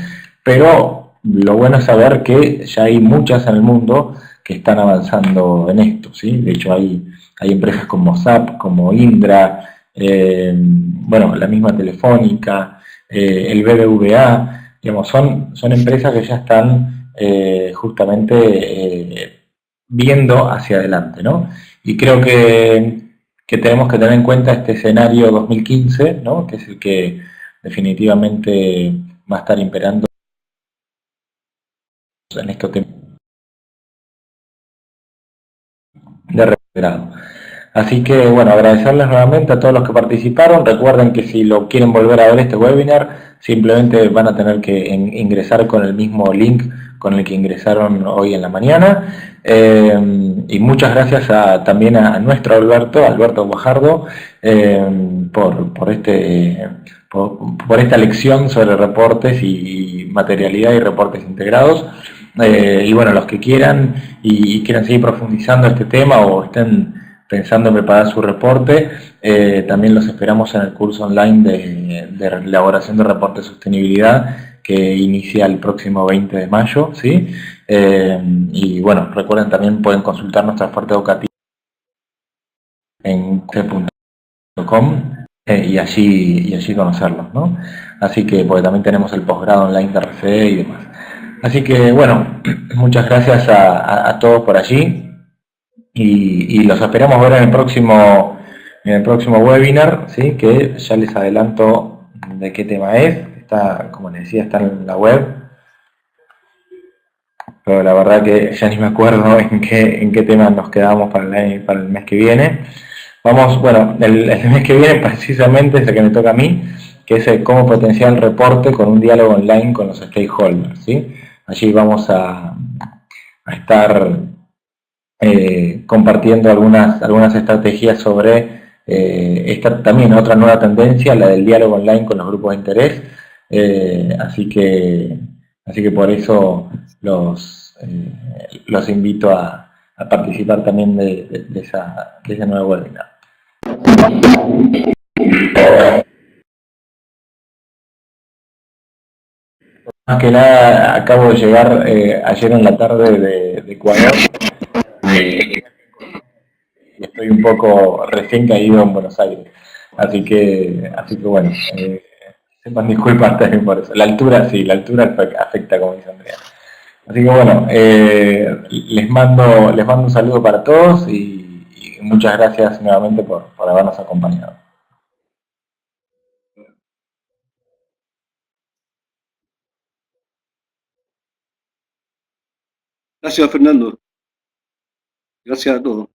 pero lo bueno es saber que ya hay muchas en el mundo que están avanzando en esto, ¿sí? De hecho, hay empresas como SAP, como Indra, bueno, la misma Telefónica, el BBVA, digamos, son empresas que ya están justamente viendo hacia adelante, ¿no? Y creo que tenemos que tener en cuenta este escenario 2015, ¿no? Que es el que definitivamente va a estar imperando en esto de recuperado. Así que, bueno, agradecerles nuevamente a todos los que participaron. Recuerden que si lo quieren volver a ver este webinar, simplemente van a tener que ingresar con el mismo link con el que ingresaron hoy en la mañana. Y muchas gracias también a nuestro Alberto Guajardo, por esta lección sobre reportes y materialidad y reportes integrados. Y bueno, los que quieran y quieran seguir profundizando este tema o estén pensando en preparar su reporte, también los esperamos en el curso online de elaboración de reporte de sostenibilidad que inicia el próximo 20 de mayo, ¿sí? Y bueno, recuerden también pueden consultar nuestra oferta educativa en c.com y allí conocerlos, ¿no? Así que, porque también tenemos el posgrado online de RCE y demás. Así que, bueno, muchas gracias a todos por allí y los esperamos ver en el próximo webinar, ¿sí? Que ya les adelanto de qué tema es. Está, como les decía, está en la web, pero la verdad que ya ni me acuerdo en qué tema nos quedamos para el mes que viene. Vamos, bueno, el mes que viene precisamente es el que me toca a mí, que es el cómo potenciar el reporte con un diálogo online con los stakeholders, ¿sí? Allí vamos a estar compartiendo algunas estrategias sobre esta también otra nueva tendencia, la del diálogo online con los grupos de interés. Así que por eso los invito a participar también de ese nuevo webinar. Más que nada, acabo de llegar ayer en la tarde de Ecuador y estoy un poco recién caído en Buenos Aires. Así que bueno, sepan disculpas también por eso. La altura, sí, la altura afecta, como dice Andrea. Así que bueno, les mando un saludo para todos y muchas gracias nuevamente por habernos acompañado. Gracias, Fernando. Gracias a todos.